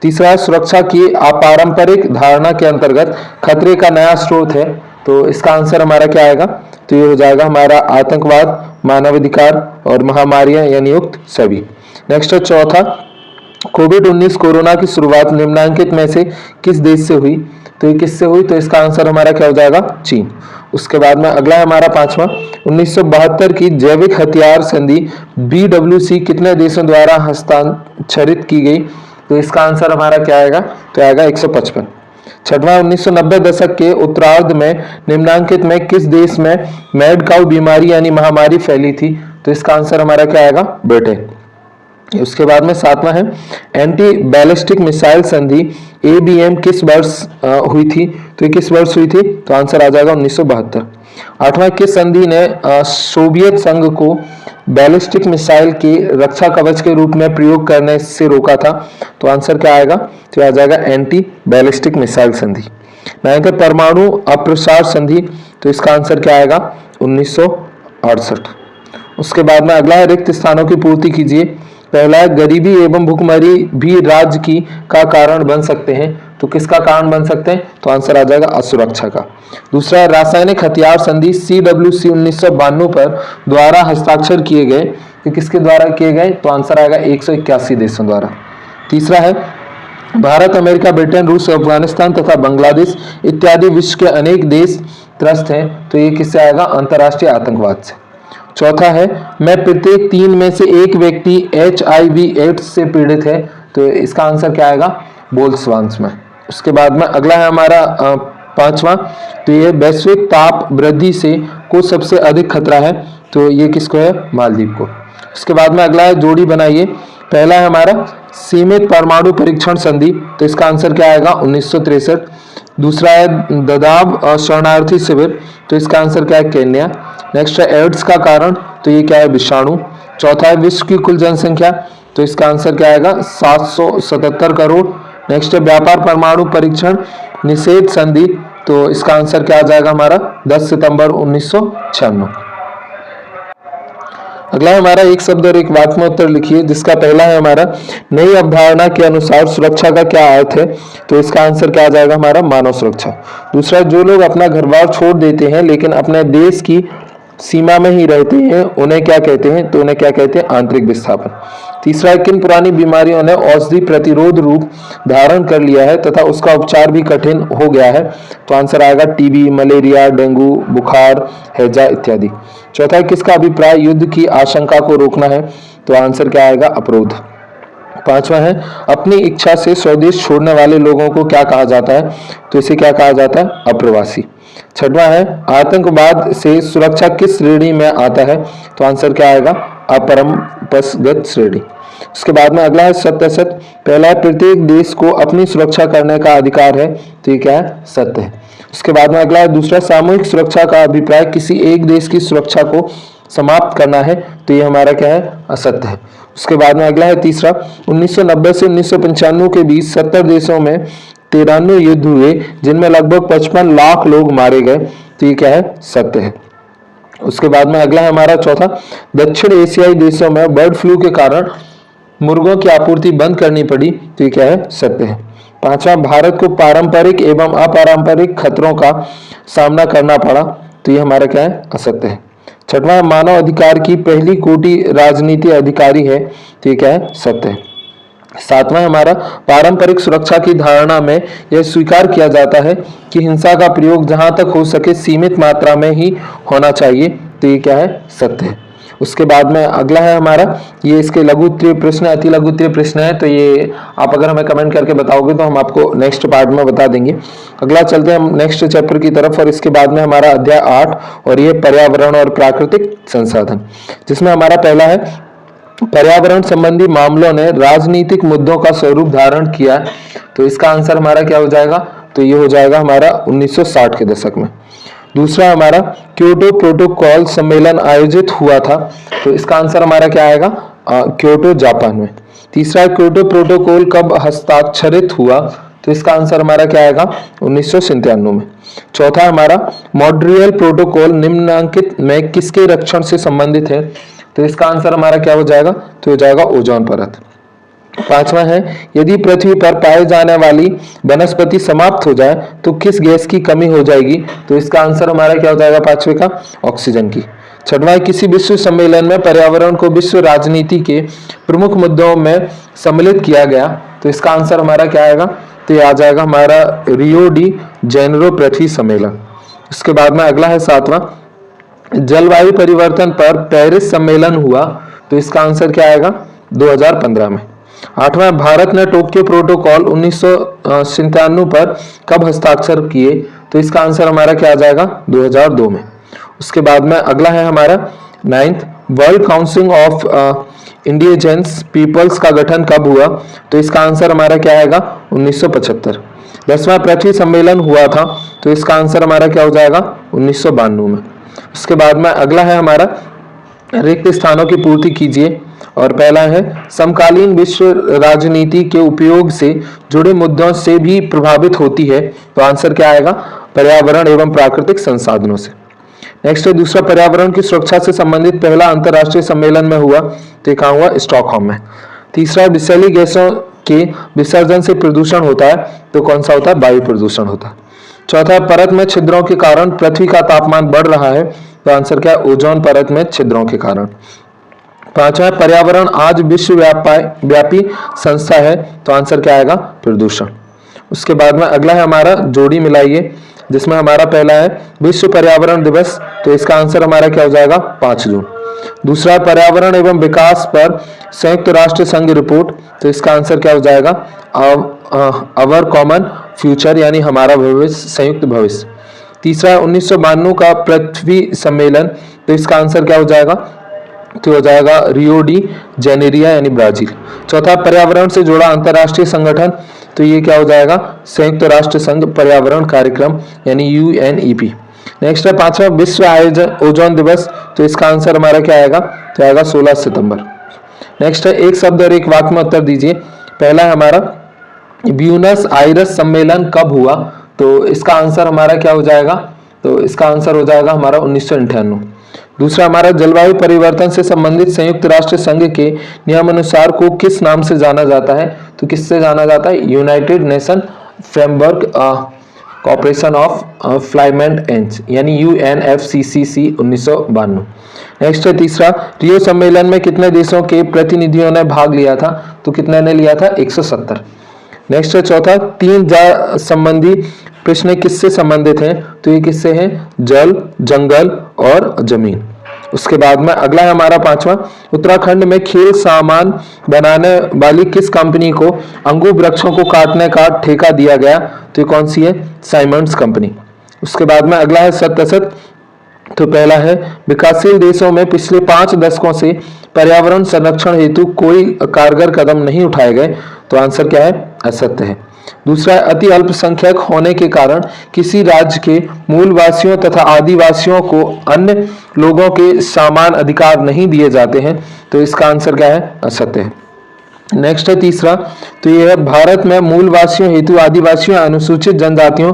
तीसरा सुरक्षा की अपारंपरिक धारणा के अंतर्गत खतरे का नया स्रोत है, तो इसका आंसर हमारा क्या आएगा, तो ये हो जाएगा हमारा आतंकवाद, मानवाधिकार और महामारियां यानी उक्त सभी। नेक्स्ट है चौथा, कोविड-19 कोरोना की शुरुआत निम्नांकित में से किस देश से हुई, तो ये किससे हुई, तो इसका आंसर हमारा क्या हो जाएगा चीन। उसके बाद में अगला है हमारा 5वां, 1972 की जैविक हथियार संधि BWC कितने देशों द्वारा हस्ताक्षरित की गई, तो इसका आंसर हमारा क्या आएगा, तो आएगा 155। 6वां 1990 दशक के उत्तरार्ध में निम्नांकित में किस देश में मैड काउ बीमारी यानी महामारी फैली थी, तो इसका आंसर हमारा क्या आएगा ब्रिटेन। उसके बाद में 7वां है एंटी बैलिस्टिक मिसाइल संधि ABM किस वर्ष हुई थी, तो ये किस वर्ष हुई थी, तो आंसर आ जाएगा 1972। 8वां किस संधि ने सोवियत संघ को बैलिस्टिक मिसाइल के रक्षा कवच के रूप में प्रयोग करने से रोका था, तो आंसर क्या आएगा, तो आ जाएगा एंटी बैलिस्टिक मिसाइल संधि। 9वां परमाणु अप्रसार संधि, तो इसका आंसर क्या आएगा 1968। उसके बाद में अगला है रिक्त स्थानों की पूर्ति कीजिए। पहला है गरीबी एवं भुखमरी भी राज्य की का कारण बन सकते हैं, तो किसका कारण बन सकते हैं, तो आंसर आ जाएगा असुरक्षा का। दूसरा है रासायनिक हथियार संधि CWC 1992 पर द्वारा हस्ताक्षर किए गए तो किसके द्वारा किए गए, तो आंसर आएगा 181 देशों द्वारा। तीसरा है भारत, अमेरिका, ब्रिटेन, रूस, अफगानिस्तान तथा बांग्लादेश इत्यादि विश्व के अनेक देश त्रस्त हैं, तो ये किससे आएगा, अंतर्राष्ट्रीय आतंकवाद से। चौथा है मैं प्रत्येक 3 में से एक व्यक्ति HIV एड्स से पीड़ित है, तो इसका आंसर क्या आएगा, बोल्सवांस में। उसके बाद में अगला है हमारा पांचवा, तो ये वैश्विक ताप वृद्धि से को सबसे अधिक खतरा है, तो ये किसको है, मालदीव को। उसके बाद में अगला है जोड़ी बनाइए। पहला है हमारा सीमित परमाणु परीक्षण संधि, तो इसका आंसर क्या आएगा, 1963। दूसरा है ददाब शरणार्थी शिविर, तो इसका आंसर क्या है, केन्या। नेक्स्ट है एड्स का कारण, तो ये क्या है, विषाणु। चौथा है विश्व की कुल जनसंख्या, तो इसका आंसर क्या आएगा, 777 करोड़। नेक्स्ट है व्यापार परमाणु परीक्षण निषेध संधि, तो इसका आंसर क्या आ जाएगा हमारा, 10 सितंबर 1996। अगला हमारा एक शब्द और एक वाक्य में उत्तर लिखिए, जिसका पहला है हमारा नई अवधारणा के अनुसार सुरक्षा का क्या अर्थ है, तो इसका आंसर क्या आ जाएगा हमारा, मानव सुरक्षा। दूसरा, जो लोग अपना घर बार छोड़ देते हैं लेकिन अपने देश की सीमा में ही रहते हैं उन्हें क्या कहते हैं, तो उन्हें क्या कहते हैं, आंतरिक विस्थापन। तीसरा, किन पुरानी बीमारियों ने औषधि प्रतिरोध रूप धारण कर लिया है तथा उसका उपचार भी कठिन हो गया है, तो आंसर आएगा टीबी, मलेरिया, डेंगू, बुखार, हैजा इत्यादि। चौथा, किसका अभिप्राय युद्ध की आशंका को रोकना है, तो आंसर क्या आएगा, अपरोध। पांचवा है अपनी इच्छा से स्वदेश छोड़ने वाले लोगों को क्या कहा जाता है, तो इसे क्या कहा जाता है, अप्रवासी। छठवां है आतंकवाद से सुरक्षा किस श्रेणी में आता है, तो आंसर क्या आएगा, अपरंपरागत श्रेणी। उसके बाद में अगला है सत्य असत्य। पहला है प्रत्येक देश को अपनी सुरक्षा करने का अधिकार है, तो ये क्या है, सत्य है। उसके बाद में अगला है दूसरा, सामूहिक सुरक्षा का अभिप्राय किसी एक देश की सुरक्षा को समाप्त करना है, तो ये हमारा क्या है, असत्य है। उसके बाद में अगला है तीसरा, 1990 से 1995 के बीच 70 देशों में 93 युद्ध हुए जिनमें लगभग 55 लाख लोग मारे गए, तो ये क्या है, सत्य है। उसके बाद में अगला है हमारा चौथा, दक्षिण एशियाई देशों में बर्ड फ्लू के कारण मुर्गों की आपूर्ति बंद करनी पड़ी, तो ये क्या है, सत्य है। पांचवा, भारत को पारंपरिक एवं अपारंपरिक खतरों का सामना करना पड़ा, तो ये हमारा क्या है, असत्य है। छठवां, मानव अधिकार की पहली कोटि राजनीति अधिकारी है, तो ये क्या है, सत्य है। सातवां हमारा पारंपरिक सुरक्षा की धारणा में यह स्वीकार किया जाता है कि हिंसा का प्रयोग जहां तक हो सके सीमित मात्रा में ही होना चाहिए, तो ये क्या है, सत्य है। उसके बाद में अगला है हमारा, ये इसके लघु उत्तरीय प्रश्न, अति लघु उत्तरीय प्रश्न है, तो ये आप अगर हमें कमेंट करके बताओगे तो हम आपको नेक्स्ट पार्ट में बता देंगे। अगला चलते हैं हम नेक्स्ट चैप्टर की तरफ, और इसके बाद में हमारा अध्याय 8 और ये पर्यावरण और प्राकृतिक संसाधन, जिसमें हमारा पहला है पर्यावरण संबंधी मामलों ने राजनीतिक मुद्दों का स्वरूप धारण किया, तो इसका आंसर हमारा क्या हो जाएगा, तो ये हो जाएगा हमारा 1960 के दशक में। दूसरा हमारा क्योटो प्रोटोकॉल सम्मेलन आयोजित हुआ था, तो इसका आंसर हमारा क्या आएगा, क्योटो जापान में। तीसरा, क्योटो प्रोटोकॉल कब हस्ताक्षरित हुआ, तो इसका आंसर हमारा क्या आएगा, 1997 में। चौथा हमारा मॉन्ट्रियल प्रोटोकॉल निम्नलिखित में किसके रक्षण से संबंधित है, तो इसका आंसर हमारा क्या हो जाएगा, तो हो जाएगा ओजोन परत। पांचवा है यदि पृथ्वी पर पाए जाने वाली वनस्पति समाप्त हो जाए तो किस गैस की कमी हो जाएगी, तो इसका आंसर हमारा क्या हो जाएगा, पांचवे का ऑक्सीजन की। छठवां, किसी विश्व सम्मेलन में पर्यावरण को विश्व राजनीति के प्रमुख मुद्दों में सम्मिलित किया गया, तो इसका आंसर हमारा क्या आएगा, तो ये आ जाएगा हमारा रियो डी जेनेरो पृथ्वी सम्मेलन। इसके बाद में अगला है सातवां, जलवायु परिवर्तन पर पेरिस सम्मेलन हुआ, तो इसका आंसर क्या आएगा, 2015 में। आठवां, भारत ने टोक्यो प्रोटोकॉल 1997 पर कब हस्ताक्षर किए, तो इसका आंसर हमारा क्या आ जाएगा, 2002 में। उसके बाद में अगला है हमारा 9th, World Council of Indigenous Peoples का गठन कब हुआ, तो इसका आंसर हमारा क्या आएगा, 1975। 10वां, पृथ्वी सम्मेलन हुआ था, तो इसका आंसर हमारा क्या हो जाएगा, 1992 में। उसके बाद में अगला है हमारा रिक्त स्थानों की पूर्ति कीजिए, और पहला है समकालीन विश्व राजनीति के उपयोग से जुड़े मुद्दों से भी प्रभावित होती है, तो आंसर क्या आएगा, पर्यावरण एवं प्राकृतिक संसाधनों से। नेक्स्ट है दूसरा, पर्यावरण की सुरक्षा से संबंधित पहला अंतरराष्ट्रीय सम्मेलन में हुआ, तो कहाँ हुआ, स्टॉकहोम में। तीसरा, विषैली गैसों के विसर्जन से प्रदूषण होता है, तो कौन सा होता है, वायु प्रदूषण होता है। चौथा, परत में छिद्रों के कारण पृथ्वी का तापमान बढ़ रहा है, तो आंसर क्या है, ओजोन परत में छिद्रों के कारण। पांचवा है पर्यावरण आज विश्व व्यापी संस्था है, तो आंसर क्या आएगा? प्रदूषण। उसके बाद में अगला है हमारा जोड़ी मिलाइए, जिसमें हमारा पहला है विश्व पर्यावरण दिवस, तो इसका आंसर हमारा क्या हो जाएगा? 5 जून। दूसरा है पर्यावरण एवं विकास पर संयुक्त राष्ट्र संघ रिपोर्ट, तो इसका आंसर क्या हो जाएगा? अवर कॉमन फ्यूचर, यानी हमारा भविष्य, संयुक्त भविष्य। तीसरा है 1992 का पृथ्वी सम्मेलन, तो इसका आंसर क्या हो जाएगा? तो हो जाएगा रियो डी जेनेरिया यानी ब्राजील। चौथा पर्यावरण से जुड़ा अंतरराष्ट्रीय संगठन, तो ये क्या हो जाएगा? संयुक्त राष्ट्र संघ पर्यावरण कार्यक्रम यानी UNEP। नेक्स्ट है पांचवा विश्व ओजोन दिवस, तो इसका आंसर हमारा क्या आएगा? तो आएगा 16 सितंबर। नेक्स्ट है एक शब्द और एक वाक्य में उत्तर दीजिए। पहला है हमारा ब्यूनस आयर्स सम्मेलन कब हुआ, तो इसका आंसर हमारा क्या हो जाएगा? तो इसका आंसर हो जाएगा हमारा 1998। दूसरा हमारा जलवायु परिवर्तन से संबंधित संयुक्त राष्ट्र संघ के नियमानुसार को किस नाम से जाना जाता है, तो किससे जाना जाता है? United Nation Framework Cooperation of Climate Change यानी UNFCCC 1992। नेक्स्ट है तीसरा रियो सम्मेलन में कितने देशों के प्रतिनिधियों ने भाग लिया था, तो कितने ने लिया था? 170। नेक्स्ट है चौथा तीन संबंधी प्रश्न किससे संबंधित हैं, तो ये किससे हैं? जल, जंगल और जमीन। उसके बाद में अगला है हमारा पांचवा उत्तराखंड में खेल सामान बनाने वाली किस कंपनी को अंगूर वृक्षों को काटने का ठेका दिया गया, तो ये कौन सी है? Symonds company. उसके बाद में अगला है सत्य असत, तो पहला है विकासशील देशों में पिछले 5 दशकों से पर्यावरण संरक्षण हेतु कोई कारगर कदम नहीं उठाए गए, तो आंसर क्या है? असत्य है। दूसरा है अति अल्पसंख्यक होने के कारण किसी राज्य के मूलवासियों तथा आदिवासियों को अन्य लोगों के समान अधिकार नहीं दिए जाते हैं, तो इसका आंसर क्या है? असत्य है। नेक्स्ट है तीसरा, तो यह है भारत में मूलवासियों हेतु आदिवासियों अनुसूचित जनजातियों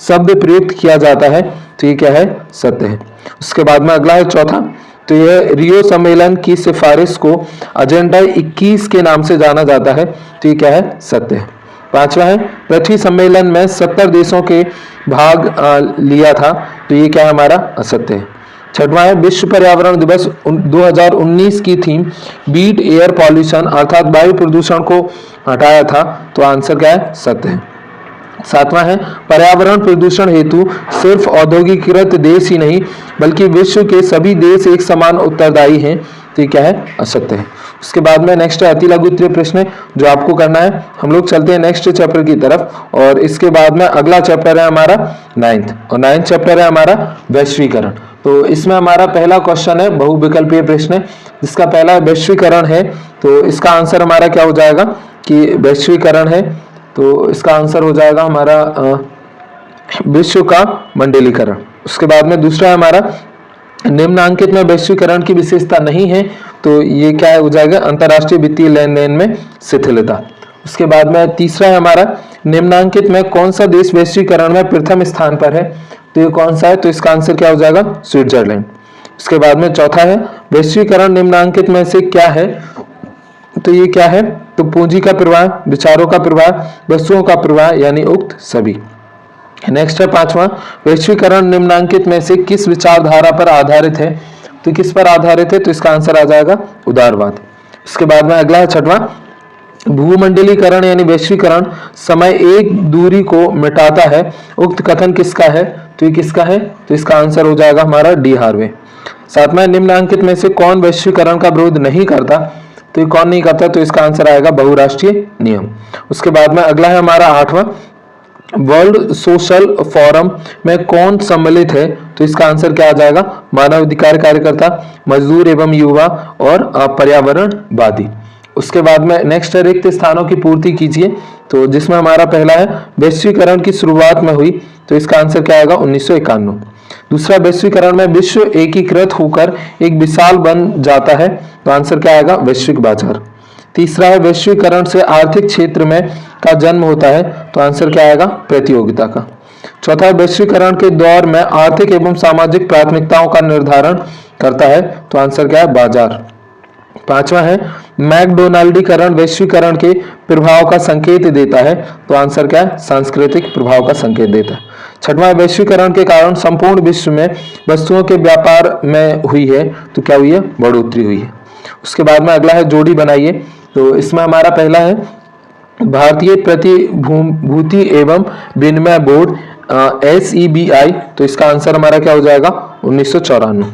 शब्द प्रयुक्त किया जाता है, तो ये क्या है? सत्य है। उसके बाद में अगला है चौथा, तो यह रियो सम्मेलन की सिफारिश को एजेंडा 21 के नाम से जाना जाता है, तो ये क्या है? सत्य है। पांचवा है पृथ्वी सम्मेलन में 70 देशों के भाग लिया था, तो ये क्या है? हमारा असत्य है। छठवां है विश्व पर्यावरण दिवस 2019 की थीम बीट एयर पॉल्यूशन अर्थात वायु प्रदूषण को हटाया था, तो आंसर क्या है? सत्य है। सातवां है पर्यावरण प्रदूषण हेतु सिर्फ औद्योगिकीकृत देश ही नहीं बल्कि विश्व के सभी देश एक समान उत्तरदायी हैं, तो ये क्या है? असत्य है। उसके बाद में नेक्स्ट अति लघु उत्तरीय प्रश्न जो आपको करना है। हम लोग चलते हैं नेक्स्ट चैप्टर की तरफ, और इसके बाद में अगला चैप्टर है हमारा 9th, और 9th चैप्टर है हमारा वैश्वीकरण। तो इसमें हमारा पहला क्वेश्चन है बहुविकल्पीय प्रश्न, जिसका पहला वैश्वीकरण है, तो इसका आंसर हमारा क्या हो जाएगा कि वैश्वीकरण है, तो इसका आंसर हो जाएगा हमारा विश्व का मंडलीकरण। उसके बाद में दूसरा है हमारा निम्नांकित में वैश्वीकरण की विशेषता नहीं है, तो ये क्या हो जाएगा? अंतरराष्ट्रीय वित्तीय लेन देन में शिथिलता। उसके बाद में तीसरा है हमारा निम्नांकित में कौन सा देश वैश्वीकरण में प्रथम स्थान पर है, तो ये कौन सा है? तो इसका आंसर क्या हो जाएगा? स्विट्जरलैंड। उसके बाद में चौथा है वैश्वीकरण निम्नांकित में से क्या है, तो ये क्या है? तो पूंजी का प्रवाह, विचारों का प्रवाह, वस्तुओं का प्रवाह यानी उक्त सभी। नेक्स्ट है पांचवा वैश्वीकरण निम्नांकित में से किस विचारधारा पर आधारित है, तो किस पर आधारित है? तो इसका आंसर आ जाएगा उदारवाद। इसके बाद में अगला है छठवां भूमंडलीकरण यानी वैश्वीकरण समय एक दूरी को मिटाता है, उक्त कथन किसका है? तो ये किसका है? तो इसका आंसर हो जाएगा हमारा डी हार्वे। सातवां निम्नांकित में से कौन वैश्वीकरण का विरोध नहीं करता, तो ये कौन नहीं करता? तो इसका आंसर आएगा बहुराष्ट्रीय नियम। उसके बाद में अगला है हमारा आठवां वर्ल्ड सोशल फोरम में कौन सम्मिलित है, तो इसका आंसर क्या आ जाएगा? मानवाधिकार कार्यकर्ता, मजदूर एवं युवा और पर्यावरणवादी। उसके बाद में नेक्स्ट रिक्त स्थानों की पूर्ति कीजिए, तो जिसमें हमारा पहला है वैश्वीकरण की शुरुआत में हुई, तो इसका आंसर क्या आएगा? 1951। दूसरा वैश्वीकरण में विश्व एकीकृत होकर एक विशाल बन जाता है, तो आंसर क्या आएगा? वैश्विक बाजार। तीसरा है वैश्वीकरण से आर्थिक क्षेत्र में का जन्म होता है, तो आंसर क्या आएगा? प्रतियोगिता का। चौथा वैश्वीकरण के दौर में आर्थिक एवं सामाजिक प्राथमिकताओं का निर्धारण करता है, तो आंसर क्या है? बाजार। पांचवा है मैकडोनाल्डीकरण वैश्वीकरण के प्रभाव का संकेत देता है, तो आंसर क्या है? सांस्कृतिक प्रभाव का संकेत देता है। छठवां वैश्वीकरण के कारण संपूर्ण विश्व में वस्तुओं के व्यापार में हुई है, तो क्या हुई है? बढ़ोतरी हुई है। उसके बाद में अगला है जोड़ी बनाइए। तो इसमें हमारा पहला है भारतीय प्रतिभूति एवं विनिमय बोर्ड SEBI, तो इसका आंसर हमारा क्या हो जाएगा 1994।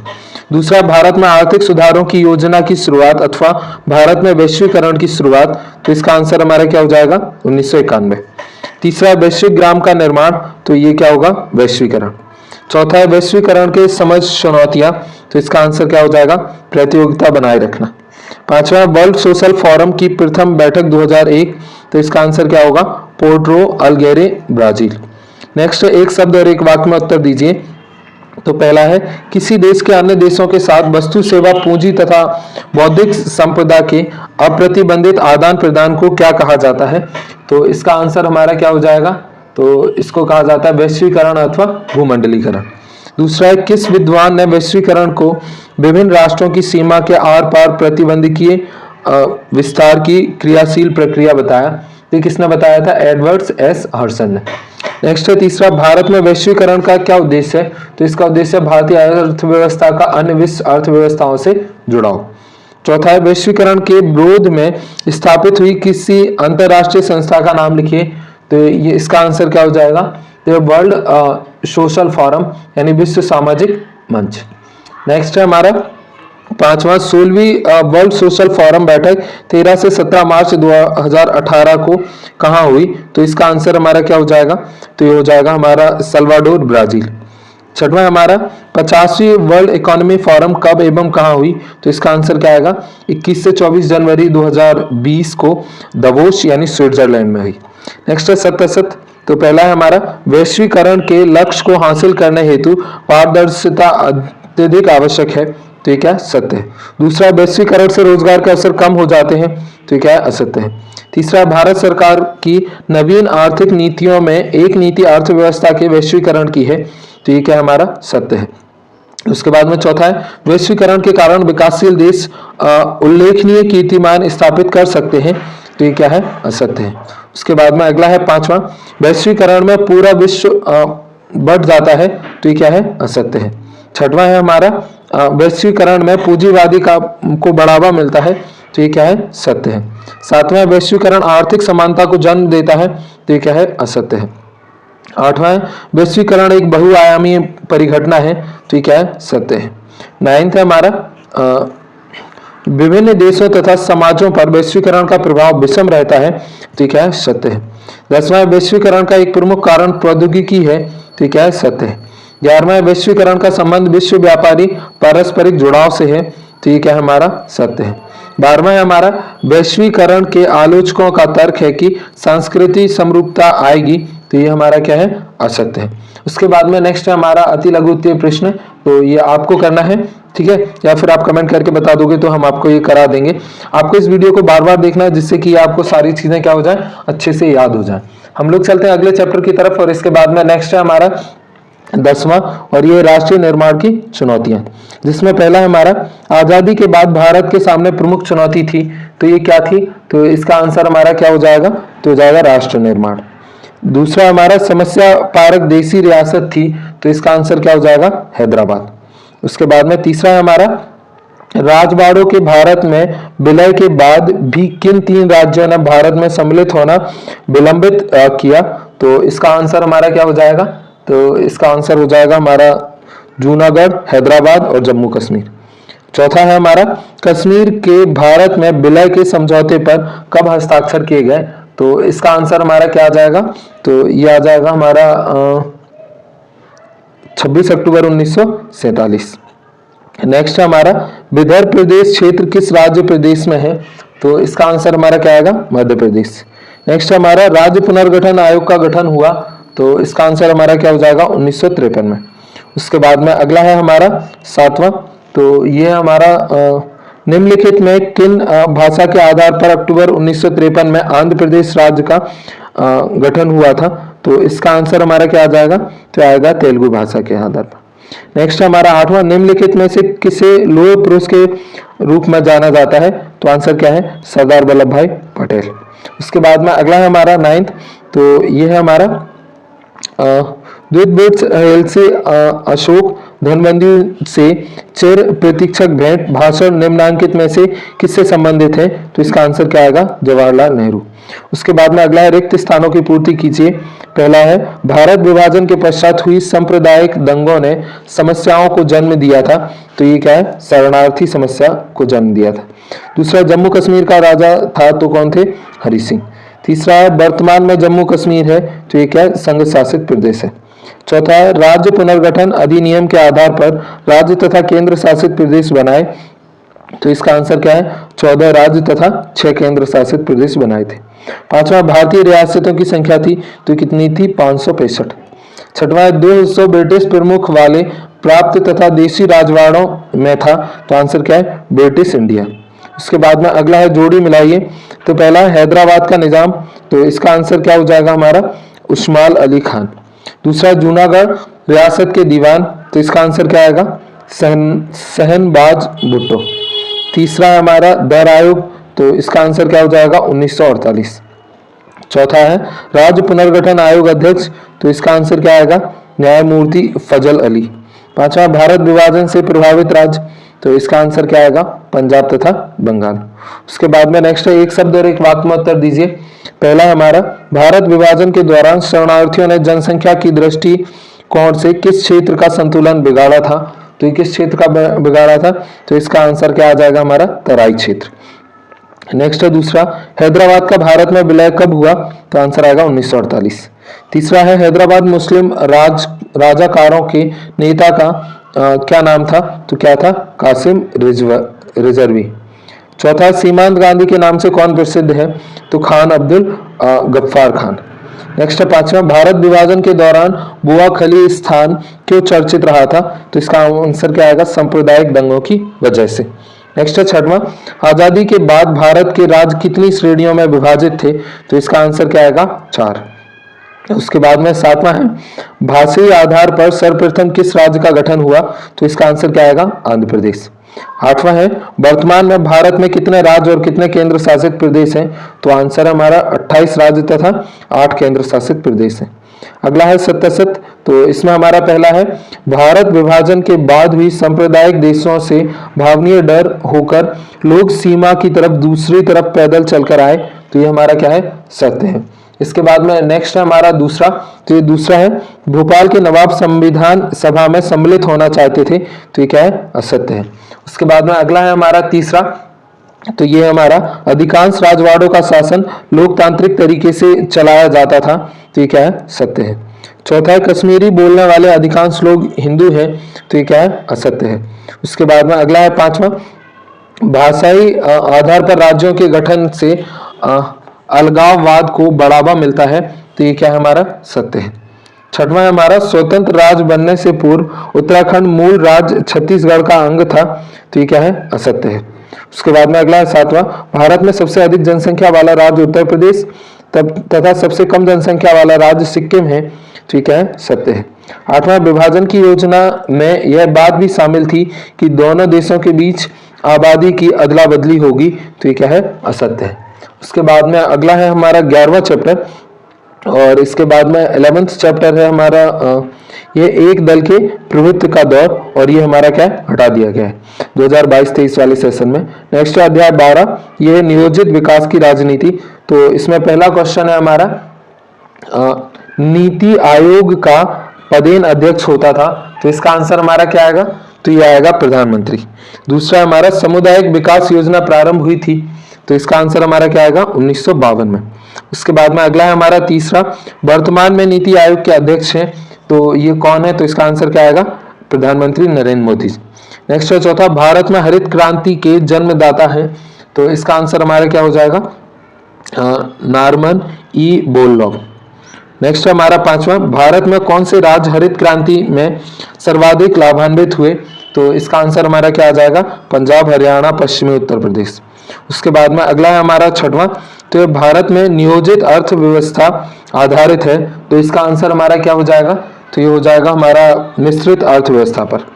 दूसरा, भारत में आर्थिक सुधारों की योजना की शुरुआत अथवा भारत में वैश्वीकरण की शुरुआत, तो इसका आंसर हमारा क्या हो जाएगा 1991। तीसरा, वैश्विक ग्राम का निर्माण, तो ये क्या होगा वैश्वीकरण। चौथा है वैश्वीकरण के समझ चुनौतियां, तो इसका आंसर क्या हो जाएगा प्रतियोगिता बनाए रखना। पांचवा, वर्ल्ड सोशल फोरम की प्रथम बैठक 2001, तो इसका आंसर क्या होगा पोर्टो अल्गेरे, ब्राजील। नेक्स्ट, एक शब्द और एक वाक्य में उत्तर दीजिए। तो पहला है किसी देश के अन्य देशों के साथ वस्तु सेवा पूंजी तथा बौद्धिक संपदा के अप्रतिबंधित आदान प्रदान को क्या कहा जाता है, तो इसका आंसर हमारा क्या हो जाएगा, तो इसको कहा जाता है वैश्वीकरण अथवा भूमंडलीकरण। दूसरा है किस विद्वान ने वैश्वीकरण को विभिन्न राष्ट्रों की सीमा के आर पार प्रतिबंधकीय विस्तार की क्रियाशील प्रक्रिया बताया, तो किसने बताया था एडवर्ड एस हर्सन ने। नेक्स्ट है तीसरा, भारत में वैश्वीकरण का क्या उद्देश्य है, तो इसका उद्देश्य भारतीय अर्थव्यवस्था का अन्य विश्व अर्थव्यवस्थाओं से जुड़ाव। चौथा है वैश्वीकरण के विरोध में स्थापित हुई किसी अंतरराष्ट्रीय संस्था का नाम लिखिए, तो ये इसका आंसर क्या हो जाएगा, तो वर्ल्ड सोशल फोरम यानी विश्व सामाजिक मंच। नेक्स्ट है हमारा पांचवा, 16वीं वर्ल्ड सोशल फोरम बैठक 13 से 17 मार्च 2018 को कहाँ हुई, तो इसका आंसर हमारा क्या हो जाएगा, तो ये हो जाएगा हमारा सल्वाडोर, ब्राजील। छठवां हमारा 50वीं वर्ल्ड इकोनॉमी फोरम कब एवं कहाँ हुई, तो इसका आंसर क्या आएगा 21 से 24 जनवरी 2020 को दवोस यानी स्विट्जरलैंड में हुई। नेक्स्ट है सत्य, तो पहला है हमारा वैश्वीकरण के लक्ष्य को हासिल करने हेतु पारदर्शिता अत्यधिक आवश्यक है, तो ये क्या सत्य है। दूसरा, वैश्वीकरण से रोजगार के अवसर कम हो जाते हैं, तो ये क्या है असत्य है। तीसरा, भारत सरकार की नवीन आर्थिक नीतियों में एक नीति अर्थव्यवस्था के वैश्वीकरण की है, तो ये क्या हमारा सत्य है। उसके बाद में चौथा है वैश्वीकरण के कारण विकासशील देश उल्लेखनीय कीर्तिमान स्थापित कर सकते हैं, तो ये क्या है असत्य है। उसके बाद में अगला है पांचवा, वैश्वीकरण में पूरा विश्व बढ़ जाता है, तो ये क्या है असत्य है। छठवां है हमारा वैश्वीकरण में पूंजीवादी को बढ़ावा मिलता है, तो ये क्या है सत्य है। सातवां, वैश्वीकरण आर्थिक समानता को जन्म देता है, तो ये क्या है असत्य है। आठवां, वैश्वीकरण एक बहुआयामी परिघटना है, तो ये क्या है सत्य है। नाइन्थ है हमारा विभिन्न देशों तथा समाजों पर वैश्वीकरण का प्रभाव विषम रहता है, तो ये क्या है सत्य है। 10वां, वैश्वीकरण का एक प्रमुख कारण प्रौद्योगिकी है, तो ये क्या है सत्य है। 11वां, वैश्वीकरण का संबंध विश्व व्यापारी पारस्परिक जुड़ाव से है, तो ये क्या है हमारा सत्य है। 12वां है हमारा वैश्वीकरण के आलोचकों का तर्क है कि सांस्कृतिक समरूपता आएगी, तो ये हमारा क्या है असत्य है। उसके बाद में नेक्स्ट है हमारा अति लघु उत्तरीय प्रश्न, तो ये आपको करना है, ठीक है, या फिर आप कमेंट करके बता दोगे तो हम आपको ये करा देंगे। आपको इस वीडियो को बार बार देखना है जिससे कि आपको सारी चीजें क्या हो जाए अच्छे से याद हो जाए। हम लोग चलते हैं अगले चैप्टर की तरफ और इसके बाद में नेक्स्ट है हमारा 10वां और ये राष्ट्रीय निर्माण की चुनौतियां, जिसमें पहला हमारा आजादी के बाद भारत के सामने प्रमुख चुनौती थी, तो ये क्या थी, तो इसका आंसर हमारा क्या हो जाएगा, तो हो जाएगा राष्ट्र निर्माण। दूसरा हमारा समस्या पारक देसी रियासत थी, तो इसका आंसर क्या हो जाएगा हैदराबाद। उसके बाद में तीसरा है हमारा राजवाड़ों के भारत में विलय के बाद भी किन 3 राज्यों ने भारत में सम्मिलित होना विलंबित किया, तो इसका आंसर हमारा क्या हो जाएगा, तो इसका आंसर हो जाएगा हमारा जूनागढ़, हैदराबाद और जम्मू कश्मीर। चौथा है हमारा कश्मीर के भारत में विलय के समझौते पर कब हस्ताक्षर किए गए, तो इसका आंसर हमारा क्या आ जाएगा, तो ये आ जाएगा हमारा 26 अक्टूबर 1947। नेक्स्ट है हमारा विदर्भ प्रदेश क्षेत्र किस राज्य प्रदेश में है, तो इसका आंसर हमारा क्या आएगा मध्य प्रदेश। नेक्स्ट है हमारा राज्य पुनर्गठन आयोग का गठन हुआ, तो इसका आंसर हमारा क्या हो जाएगा 1953 में। उसके बाद में अगला है हमारा 7वां, तो ये हमारा निम्नलिखित में किन भाषा के आधार पर अक्टूबर 1953 में आंध्र प्रदेश राज्य का गठन हुआ था, तो इसका आंसर हमारा क्या आ जाएगा, तो आएगा तेलुगु भाषा के आधार पर। नेक्स्ट हमारा 8वां, निम्नलिखित में से किसे लोह पुरुष के रूप में जाना जाता है, तो आंसर क्या है सरदार वल्लभ भाई पटेल। उसके बाद में अगला है हमारा 9th, तो ये है हमारा द्वितीय अशोक धनबंधु से चिर प्रतीक्षक भेंट भाषण निम्नांकित में से किससे संबंधित है? तो इसका आंसर क्या आएगा? जवाहरलाल नेहरू। उसके बाद में अगला है रिक्त स्थानों की पूर्ति कीजिए। पहला है भारत विभाजन के पश्चात हुई सांप्रदायिक दंगों ने समस्याओं को जन्म दिया था। तो ये क्या है? शरणार्थी समस्या को जन्म दिया था। दूसरा, जम्मू कश्मीर का राजा था तो कौन थे? हरि सिंह। तीसरा है वर्तमान में जम्मू कश्मीर है तो ये क्या है? संघ शासित प्रदेश है। चौथा है राज्य पुनर्गठन अधिनियम के आधार पर राज्य तथा केंद्र शासित प्रदेश बनाए। तो इसका आंसर क्या है? 14 राज्य तथा 6 केंद्र शासित प्रदेश बनाए थे। पांचवा, भारतीय रियासतों की संख्या थी तो कितनी थी? 565। छठवां, 2 हिस्सों ब्रिटिश प्रमुख वाले प्राप्त तथा देशी राजवाड़ों में था। तो आंसर क्या है? British India. उसके बाद में अगला है जोड़ी मिलाइए। तो पहला है हैदराबाद का निजाम। तो इसका आंसर क्या हो जाएगा हमारा? उस्मान अली खान। दूसरा, जूनागढ़ रियासत के दीवान। तो इसका आंसर क्या आएगा? सहनबाज भुट्टो। तीसरा है हमारा दर आयोग। तो इसका आंसर क्या हो जाएगा? 1948। चौथा है राज्य पुनर्गठन आयोग अध्यक्ष। तो इसका आंसर क्या आएगा? न्यायमूर्ति फजल अली। पांचवा, भारत विभाजन से प्रभावित राज्य। तो इसका आंसर क्या आएगा? पंजाब तथा बंगाल। उसके बाद में नेक्स्ट है एक शब्द और एक वाक्य में उत्तर दीजिए। पहला है हमारा भारत विभाजन के दौरान शरणार्थियों ने जनसंख्या की दृष्टिकोण से किस क्षेत्र का संतुलन बिगाड़ा था? तो ये किस क्षेत्र का बिगाड़ा था? तो इसका आंसर क्या आ जाएगा हमारा? तराई क्षेत्र। नेक्स्ट है दूसरा, हैदराबाद का भारत में विलय कब हुआ? तो आंसर आएगा 1948। तीसरा है हैदराबाद मुस्लिम राजाकारों के नेता का क्या नाम था? तो क्या था? कासिम रिजवी। चौथा, सीमांत गांधी के नाम से कौन प्रसिद्ध है? तो खान अब्दुल गफ्फार खान। नेक्स्ट है पांचवा, भारत विभाजन के दौरान बुआ खली स्थान क्यों चर्चित रहा था? तो इसका आंसर क्या आएगा? सांप्रदायिक दंगों की वजह से। नेक्स्ट है छठवां, आजादी के बाद भारत के राज्य कितनी श्रेणियों में विभाजित थे? तो इसका आंसर क्या आएगा? 4। उसके बाद में सातवां है भाषाई आधार पर सर्वप्रथम किस राज्य का गठन हुआ? तो इसका आंसर क्या आएगा? आंध्र प्रदेश। आठवां है वर्तमान में भारत में कितने राज्य और कितने केंद्र शासित प्रदेश हैं? तो आंसर हमारा 28 राज्य तथा 8 केंद्र शासित प्रदेश हैं। अगला है सत्तासत। तो इसमें हमारा पहला है भारत विभाजन के बाद हुई सांप्रदायिक देशों से भावनीय डर होकर लोग सीमा की तरफ दूसरी तरफ पैदल चलकर आए। तो ये हमारा क्या है? सत्य है। इसके बाद में नेक्स्ट है हमारा दूसरा। तो ये दूसरा है भोपाल के नवाब संविधान सभा में सम्मिलित होना चाहते थे। तो ये क्या है? असत्य है। उसके बाद में अगला है हमारा तीसरा। तो ये हमारा अधिकांश राजवाड़ों का शासन लोकतांत्रिक तरीके से चलाया जाता था। तो ये क्या है? सत्य है। चौथा है कश्मीरी बोलने वाले अधिकांश लोग हिंदू हैं। तो ये क्या है? असत्य है। उसके बाद में अगला है पांचवा, भाषाई आधार पर राज्यों के गठन से अलगाववाद को बढ़ावा मिलता है। तो ये क्या है? हमारा सत्य है। छठवां है हमारा स्वतंत्र राज्य बनने से पूर्व उत्तराखंड मूल राज्य छत्तीसगढ़ का अंग था। तो ये क्या है? असत्य है। उसके बाद में अगला है सातवां, भारत में सबसे अधिक जनसंख्या वाला राज्य उत्तर प्रदेश तथा सबसे कम जनसंख्या वाला राज्य सिक्किम है। तो ये क्या है? सत्य है। आठवां, विभाजन की योजना में यह बात भी शामिल थी कि दोनों देशों के बीच आबादी की अदला बदली होगी। तो ये क्या है? असत्य है। उसके बाद में अगला है हमारा 11वां चैप्टर और इसके बाद में 11th चैप्टर है हमारा ये एक दल के प्रभुत्व का दौर और ये हमारा क्या है? हटा दिया गया है 2022-23 वाले सेशन में। नेक्स्ट अध्याय 12, ये नियोजित विकास की राजनीति। तो इसमें पहला क्वेश्चन है हमारा नीति आयोग का पदेन अध्यक्ष होता था। तो इसका आंसर हमारा क्या आएगा? तो ये आएगा प्रधानमंत्री। दूसरा हमारा सामुदायिक विकास योजना प्रारंभ हुई थी। तो इसका आंसर हमारा क्या आएगा? 1952 में। उसके बाद में अगला है हमारा तीसरा, वर्तमान में नीति आयोग के अध्यक्ष हैं। तो ये कौन है? तो इसका आंसर क्या आएगा? प्रधानमंत्री नरेंद्र मोदी। नेक्स्ट है चौथा, भारत में हरित क्रांति के जन्मदाता हैं। तो इसका आंसर हमारा क्या हो जाएगा? Norman E Borlaug. नेक्स्ट है हमारा पांचवा, भारत में कौन से राज्य हरित क्रांति में सर्वाधिक लाभान्वित हुए? तो इसका आंसर हमारा क्या आ जाएगा? पंजाब, हरियाणा, पश्चिमी उत्तर प्रदेश। उसके बाद में अगला है हमारा छठवां, तो भारत में नियोजित अर्थव्यवस्था आधारित है। तो इसका आंसर हमारा क्या हो जाएगा? तो ये हो जाएगा हमारा मिश्रित अर्थव्यवस्था पर।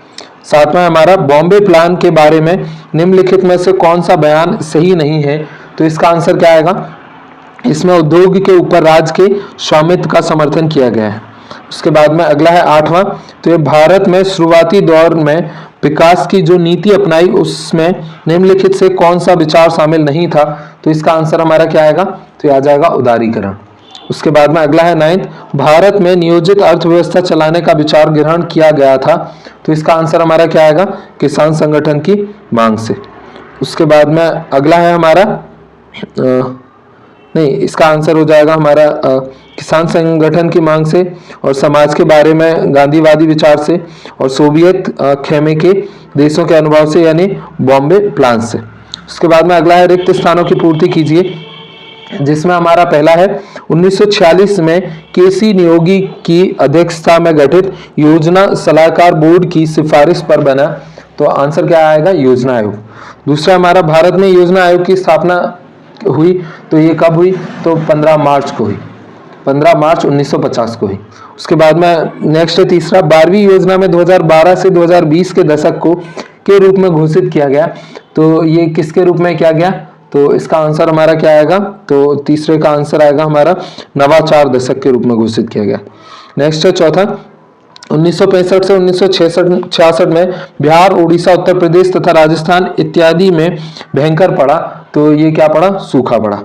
सातवां हमारा बॉम्बे प्लान के बारे में निम्नलिखित में से कौन सा बयान सही नहीं है? तो इसका आंसर क्या आएगा? इसमें उद्योग के ऊपर राज्य के स्वामित्व का समर्थन किया गया है। उसके बाद में अगला है 8वां, तो ये भारत में शुरुआती दौर में विकास की जो नीति अपनाई उसमें निम्नलिखित से कौन सा विचार शामिल नहीं था, तो इसका आंसर हमारा क्या आएगा, तो ये आ जाएगा उदारीकरण। उसके बाद में अगला है 9th, भारत में नियोजित अर्थव्यवस्था चलाने का विचार ग्रहण किया गया था, तो इसका आंसर हमारा क्या आएगा, किसान संगठन की मांग से। उसके बाद में अगला है हमारा नहीं, इसका आंसर हो जाएगा हमारा किसान संगठन की मांग से और समाज के बारे में गांधीवादी विचार से और सोवियत खेमे के देशों के अनुभव से यानी बॉम्बे प्लान से। उसके बाद में अगला है रिक्त स्थानों की पूर्ति कीजिए, जिसमें हमारा पहला है 1946 में केसी नियोगी की अध्यक्षता में गठित योजना सलाहकार बोर्ड की सिफारिश पर बना, तो आंसर क्या आएगा, योजना आयोग। दूसरा हमारा भारत में योजना आयोग की स्थापना हुई, तो ये कब हुई, तो 15 मार्च को हुई, 15 मार्च 1950 को हुई। उसके बाद में नेक्स्ट है तीसरा, 12वीं योजना में 2012 से 2020 के दशक को के रूप में घोषित किया गया, तो ये किसके रूप में किया गया, तो इसका आंसर हमारा क्या आएगा, तो तीसरे का आंसर आएगा हमारा नवाचार दशक के रूप में घोषित किया गया। नेक्स्ट है चौथा, 1965 से 1966 में बिहार, उड़ीसा, उत्तर प्रदेश तथा राजस्थान इत्यादि में भयंकर पड़ा, तो ये क्या पड़ा, सूखा पड़ा।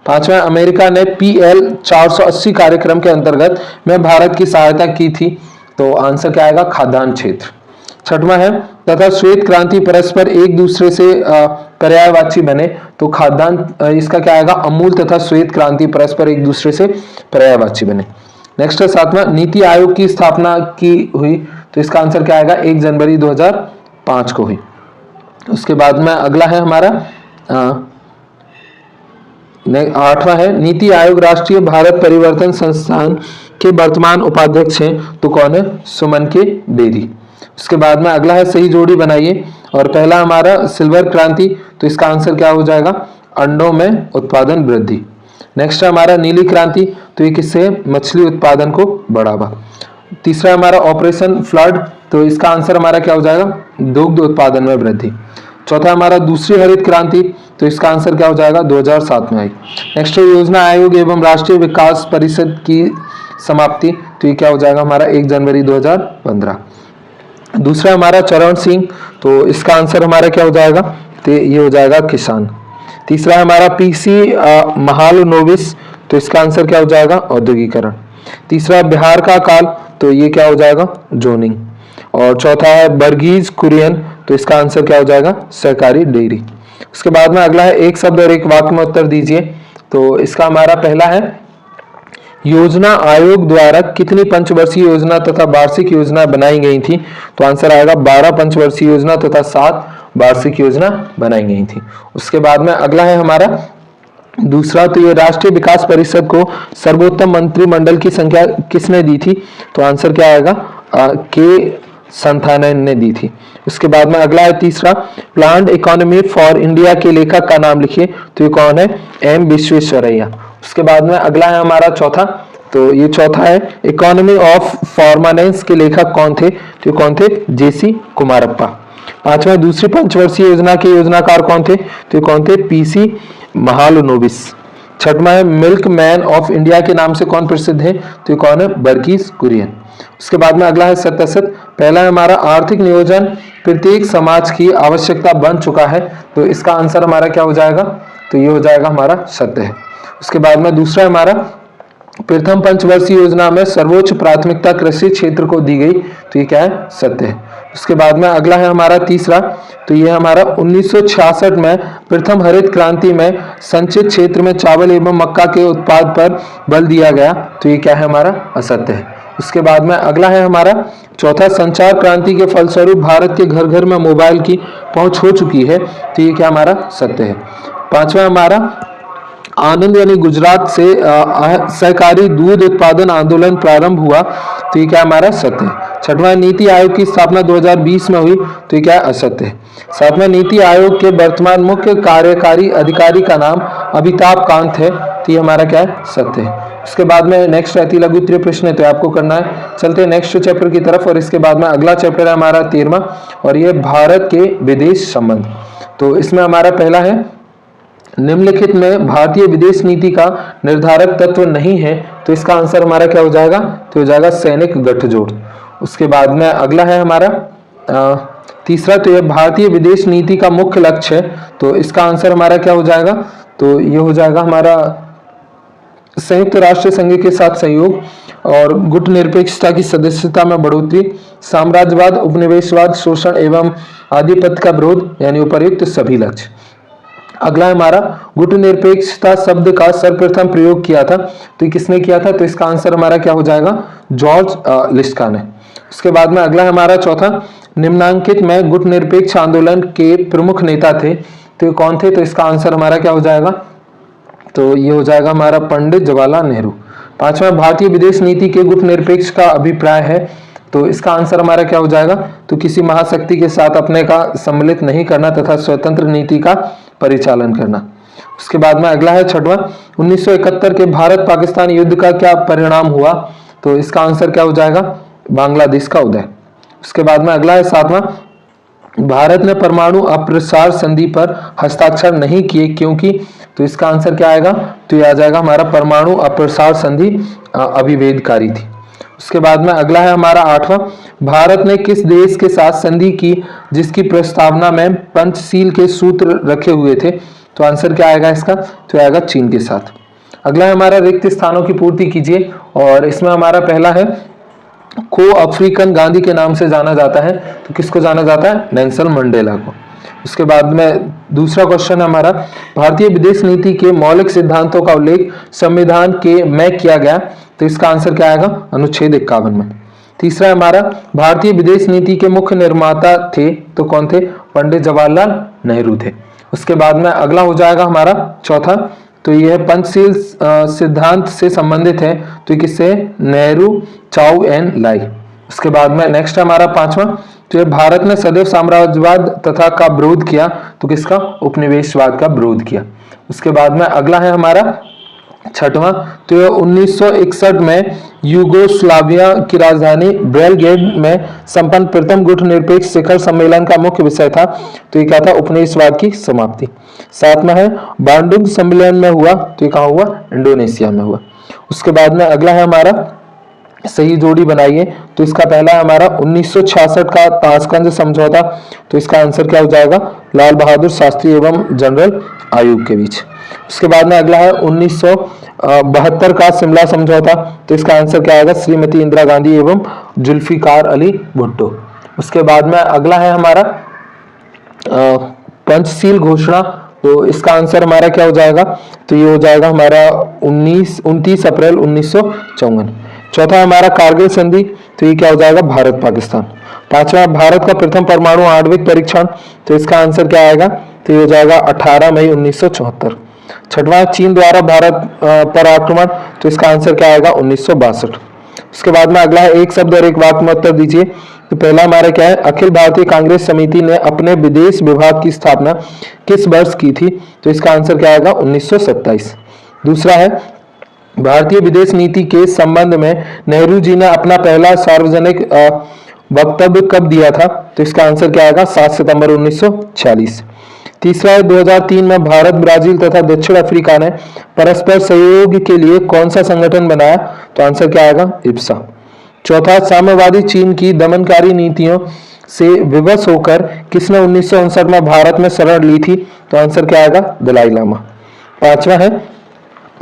पांचवा, अमेरिका ने PL 480 कार्यक्रम के अंतर्गत में भारत की सहायता की थी, तो आंसर क्या आएगा, खाद्यान्न क्षेत्र। छठवां है, तथा श्वेत क्रांति परस्पर एक दूसरे से पर्यायवाची बने, तो खाद्यान्न इसका क्या आएगा, अमूल तथा श्वेत क्रांति परस्पर एक दूसरे से पर्यायवाची बने। नेक्स्ट है सातवां, नीति आयोग की स्थापना की हुई, तो इसका आंसर क्या आएगा, 1 जनवरी 2005 को हुई। उसके बाद में अगला है हमारा 8वां है, नीति आयोग राष्ट्रीय भारत परिवर्तन संस्थान के वर्तमान उपाध्यक्ष हैं, तो कौन है, सुमन के बेरी। उसके बाद में अगला है सही जोड़ी बनाइए, और पहला हमारा सिल्वर क्रांति, तो इसका आंसर क्या हो जाएगा, अंडों में उत्पादन वृद्धि। नेक्स्ट है हमारा नीली क्रांति, तो ये किससे, मछली उत्पादन को बढ़ावा। तीसरा हमारा ऑपरेशन फ्लड, तो इसका आंसर हमारा क्या हो जाएगा, दुग्ध उत्पादन में वृद्धि। चौथा हमारा दूसरी हरित क्रांति, तो इसका आंसर क्या हो जाएगा, 2007 में आई। नेक्स्ट है योजना आयोग एवं राष्ट्रीय विकास परिषद की समाप्ति, तो ये क्या हो जाएगा हमारा, 1 जनवरी 2015। दूसरा हमारा चरण सिंह, तो इसका आंसर हमारा क्या हो जाएगा, तो ये हो जाएगा किसान। तीसरा हमारा PC महालनोबिस, तो इसका आंसर क्या हो जाएगा, औद्योगिकरण। तीसरा बिहार का काल, तो ये क्या हो जाएगा, जोनिंग। और चौथा है वर्गीज कुरियन, तो इसका आंसर क्या हो जाएगा, सहकारी डेयरी। उसके बाद में अगला है एक शब्द और एक वाक्य में उत्तर दीजिए, तो इसका हमारा पहला है, योजना आयोग द्वारा कितनी पंचवर्षीय योजना तथा वार्षिक योजना बनाई गई थी, तो आंसर आएगा 12 पंचवर्षीय योजना तथा 7 वार्षिक योजना बनाई गई थी। उसके बाद में अगला है हमारा दूसरा, तो ये राष्ट्रीय विकास परिषद को सर्वोत्तम मंत्रिमंडल की संख्या किसने दी थी, तो आंसर क्या आएगा, के संथानन ने दी थी। उसके बाद में अगला है तीसरा, प्लान्ड इकोनॉमी फॉर इंडिया के लेखक का नाम लिखिए, तो ये कौन है, M विश्वेश्वरैया। उसके बाद में अगला है हमारा चौथा, तो ये चौथा है, इकोनॉमी ऑफ परमानेंस के लेखक कौन थे, तो ये कौन थे, JC कुमारप्पा। पांचवा, दूसरी पंचवर्षीय योजना के योजनाकार कौन थे, तो ये कौन थे, PC महालनोबिस। छठवां है, मिल्क मैन ऑफ इंडिया के नाम से कौन प्रसिद्ध है, तो ये कौन है, वर्गीज कुरियन। उसके बाद में अगला है सत्य। पहला है हमारा आर्थिक नियोजन प्रत्येक समाज की आवश्यकता बन चुका है, तो इसका आंसर हमारा क्या हो जाएगा, तो ये हो जाएगा हमारा सत्य है। उसके बाद में दूसरा हमारा प्रथम पंचवर्षीय योजना में सर्वोच्च प्राथमिकता कृषि क्षेत्र को दी गई, तो ये क्या है, सत्य है। उसके बाद में अगला है हमारा तीसरा, तो ये हमारा 1966 में प्रथम हरित क्रांति में संचित क्षेत्र में चावल एवं मक्का के उत्पाद पर बल दिया गया, तो ये क्या है, हमारा असत्य है। उसके बाद में अगला है हमारा चौथा, संचार क्रांति के फलस्वरूप भारत के घर घर में मोबाइल की पहुंच हो चुकी है, तो ये क्या हमारा सत्य है। पांचवा हमारा आनंद यानी गुजरात से सहकारी दूध उत्पादन आंदोलन प्रारंभ हुआ, तो ये क्या हमारा सत्य है। छठवां, नीति आयोग की स्थापना 2020 में हुई, तो ये क्या है, असत्य है। सातवां, नीति आयोग के वर्तमान मुख्य कार्यकारी अधिकारी का नाम अमिताभ कांत है, तो ये हमारा क्या है, सत्य है। उसके बाद में नेक्स्ट रहती लघु उत्तरीय प्रश्न है, तो आपको करना है। चलते हैं नेक्स्ट चैप्टर की तरफ, और इसके बाद में अगला चैप्टर है हमारा 13वां, और ये भारत के विदेश संबंध। तो इसमें हमारा पहला है निम्नलिखित में भारतीय विदेश नीति का निर्धारक तत्व नहीं है, तो इसका आंसर हमारा क्या हो जाएगा, तो हो जाएगा सैनिक गठजोड़। उसके बाद में अगला है हमारा तीसरा, तो यह भारतीय विदेश नीति का मुख्य लक्ष्य है, तो इसका आंसर हमारा क्या हो जाएगा, तो ये हो जाएगा हमारा संयुक्त राष्ट्र संघ के साथ सहयोग और गुटनिरपेक्षता की सदस्यता में बढ़ोतरी, साम्राज्यवाद, उपनिवेशवाद, शोषण एवं आधिपत्य का विरोध, यानी उपर्युक्त सभी लक्ष्य। अगला हमारा गुटनिरपेक्षता शब्द का सर्वप्रथम प्रयोग किया था, तो किसने किया था, तो इसका आंसर हमारा क्या हो जाएगा, जॉर्ज लिस्का ने। उसके बाद में अगला हमारा चौथा, निम्नांकित में गुटनिरपेक्ष आंदोलन के प्रमुख नेता थे, तो ये कौन थे, तो इसका आंसर हमारा क्या हो जाएगा, तो ये हो जाएगा हमारा पंडित जवाहरलाल नेहरू। पांचवा, भारतीय विदेश नीति के गुटनिरपेक्ष का अभिप्राय है, तो इसका आंसर हमारा क्या हो जाएगा, तो किसी महाशक्ति के साथ अपने का सम्मिलित नहीं करना तथा स्वतंत्र नीति का परिचालन करना। उसके बाद में अगला है छठवां, 1971 के भारत पाकिस्तान युद्ध का क्या परिणाम हुआ, तो इसका आंसर क्या हो जाएगा, बांग्लादेश का उदय। उसके बाद में अगला है सातवां, भारत ने परमाणु अप्रसार संधि पर हस्ताक्षर नहीं किए क्योंकि, तो इसका आंसर क्या आएगा, तो ये आ जाएगा हमारा परमाणु अप्रसार संधि अविभेदकारी थी। उसके बाद में अगला है हमारा आठवां, भारत ने किस देश के साथ संधि की जिसकी प्रस्तावना में पंचशील के सूत्र रखे हुए थे, तो आंसर क्या आएगा इसका, तो आएगा चीन के साथ। अगला है हमारा रिक्त स्थानों की पूर्ति कीजिए, और इसमें हमारा पहला है, को अफ्रीकन गांधी के नाम से जाना जाता है, तो किसको जाना जाता है, नेल्सन मंडेला को। उसके बाद में दूसरा क्वेश्चन है हमारा, भारतीय विदेश नीति के मौलिक सिद्धांतों का उल्लेख संविधान के में किया गया, तो इसका आंसर क्या आएगा, अनुच्छेद 51 में। तीसरा है हमारा, भारतीय विदेश नीति के मुख्य निर्माता थे, तो कौन थे, पंडित जवाहरलाल नेहरू थे। उसके बाद में अगला हो जाएगा हमारा चौथा, तो यह पंचशील सिद्धांत से संबंधित है, तो किससे, नेहरू, चाउ एंड लाई। उसके बाद में नेक्स्ट हमारा पांचवा, तो ये भारत ने सदैव साम्राज्यवाद तथा का विरोध किया, तो किसका, उपनिवेशवाद का विरोध किया। उसके बाद में अगला है हमारा छठवां, तो यह 1961 में यूगोस्लाविया की राजधानी बेलग्रेड में संपन्न प्रथम गुटनिरपेक्ष शिखर सम्मेलन का मुख्य विषय था, तो ये क्या था, उपनिवेशवाद की समाप्ति। सातवां है, बांडुंग सम्मेलन में हुआ, तो ये कहाँ हुआ, इंडोनेशिया में हुआ। उसके बाद में अगला है हमारा, सही जोड़ी बनाइए, तो इसका पहला है हमारा 1966 का ताशकंद समझौता, तो इसका आंसर क्या हो जाएगा, लाल बहादुर शास्त्री एवं जनरल आयुब के बीच। उसके बाद में अगला है 1972 का शिमला समझौता, तो इसका आंसर क्या आएगा, श्रीमती इंदिरा गांधी एवं जुल्फिकार अली भुट्टो। उसके बाद में अगला है हमारा पंचशील घोषणा, तो इसका आंसर हमारा क्या हो जाएगा, तो ये हो जाएगा हमारा 29 अप्रैल 1954। चौथा हमारा कारगिल संधि, तो ये क्या हो जाएगा, भारत पाकिस्तान। पांचवा, भारत का प्रथम परमाणु आणविक परीक्षण, तो इसका आंसर क्या आएगा, तो ये हो जाएगा 18 मई 1974। छठवां, चीन द्वारा भारत पर आक्रमण, तो इसका आंसर क्या आएगा, 1962। उसके बाद में अगला है, एक शब्द और एक वाक्य में उत्तर दीजिए। तो पहला हमारा क्या है, अखिल भारतीय कांग्रेस समिति ने अपने विदेश विभाग की स्थापना किस वर्ष की थी, तो इसका आंसर क्या आएगा, 1927। दूसरा है, भारतीय विदेश नीति के संबंध में नेहरू जी ने अपना पहला सार्वजनिक वक्तव्य कब दिया था, तो इसका आंसर क्या आएगा, 7 सितंबर 1946। तीसरा है, 2003 में भारत, ब्राजील तथा दक्षिण अफ्रीका ने परस्पर सहयोग के लिए कौन सा संगठन बनाया, तो आंसर क्या आएगा, इप्सा। चौथा, साम्यवादी चीन की दमनकारी नीतियों से विवश होकर किसने 1959 में भारत में शरण ली थी, तो आंसर क्या आएगा, दलाई लामा। पांचवा है,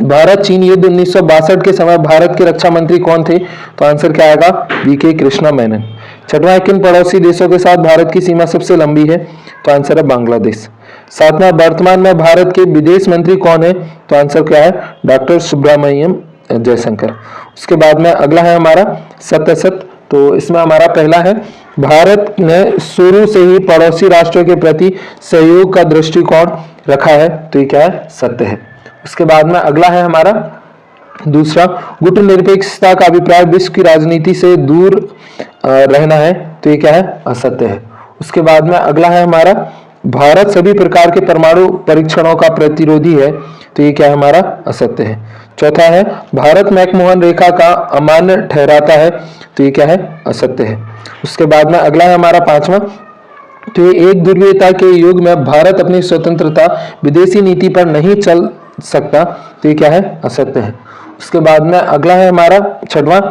भारत चीन युद्ध 1962 के समय भारत के रक्षा मंत्री कौन थे, तो आंसर क्या आएगा, वीके कृष्णा मेनन। छठवां, किन पड़ोसी देशों के साथ भारत की सीमा सबसे लंबी है, तो आंसर है बांग्लादेश। सातवां, वर्तमान में भारत के विदेश मंत्री कौन है, तो आंसर क्या है, डॉक्टर सुब्रमण्यम जयशंकर। उसके बाद में अगला है हमारा सत्य, तो इसमें हमारा पहला है, भारत ने शुरू से ही पड़ोसी राष्ट्रों के प्रति सहयोग का दृष्टिकोण रखा है, तो ये क्या है, सत्य है। उसके बाद में अगला है हमारा दूसरा, गुटनिरपेक्षता का अभिप्राय विश्व की राजनीति से दूर रहना है, तो ये क्या है, असत्य है। उसके बाद में अगला है हमारा, भारत सभी प्रकार के परमाणु परीक्षणों का प्रतिरोधी है, तो ये क्या है, हमारा असत्य है। चौथा है, भारत मैकमोहन रेखा का अमान्य ठहराता है, तो ये क्या है, असत्य है। उसके बाद में अगला है हमारा पांचवा, तो ये एक दुर्विधता के युग में भारत अपनी स्वतंत्रता विदेशी नीति पर नहीं चल सकता, तो ये क्या है, असत्य है। उसके बाद में अगला है हमारा छठवां,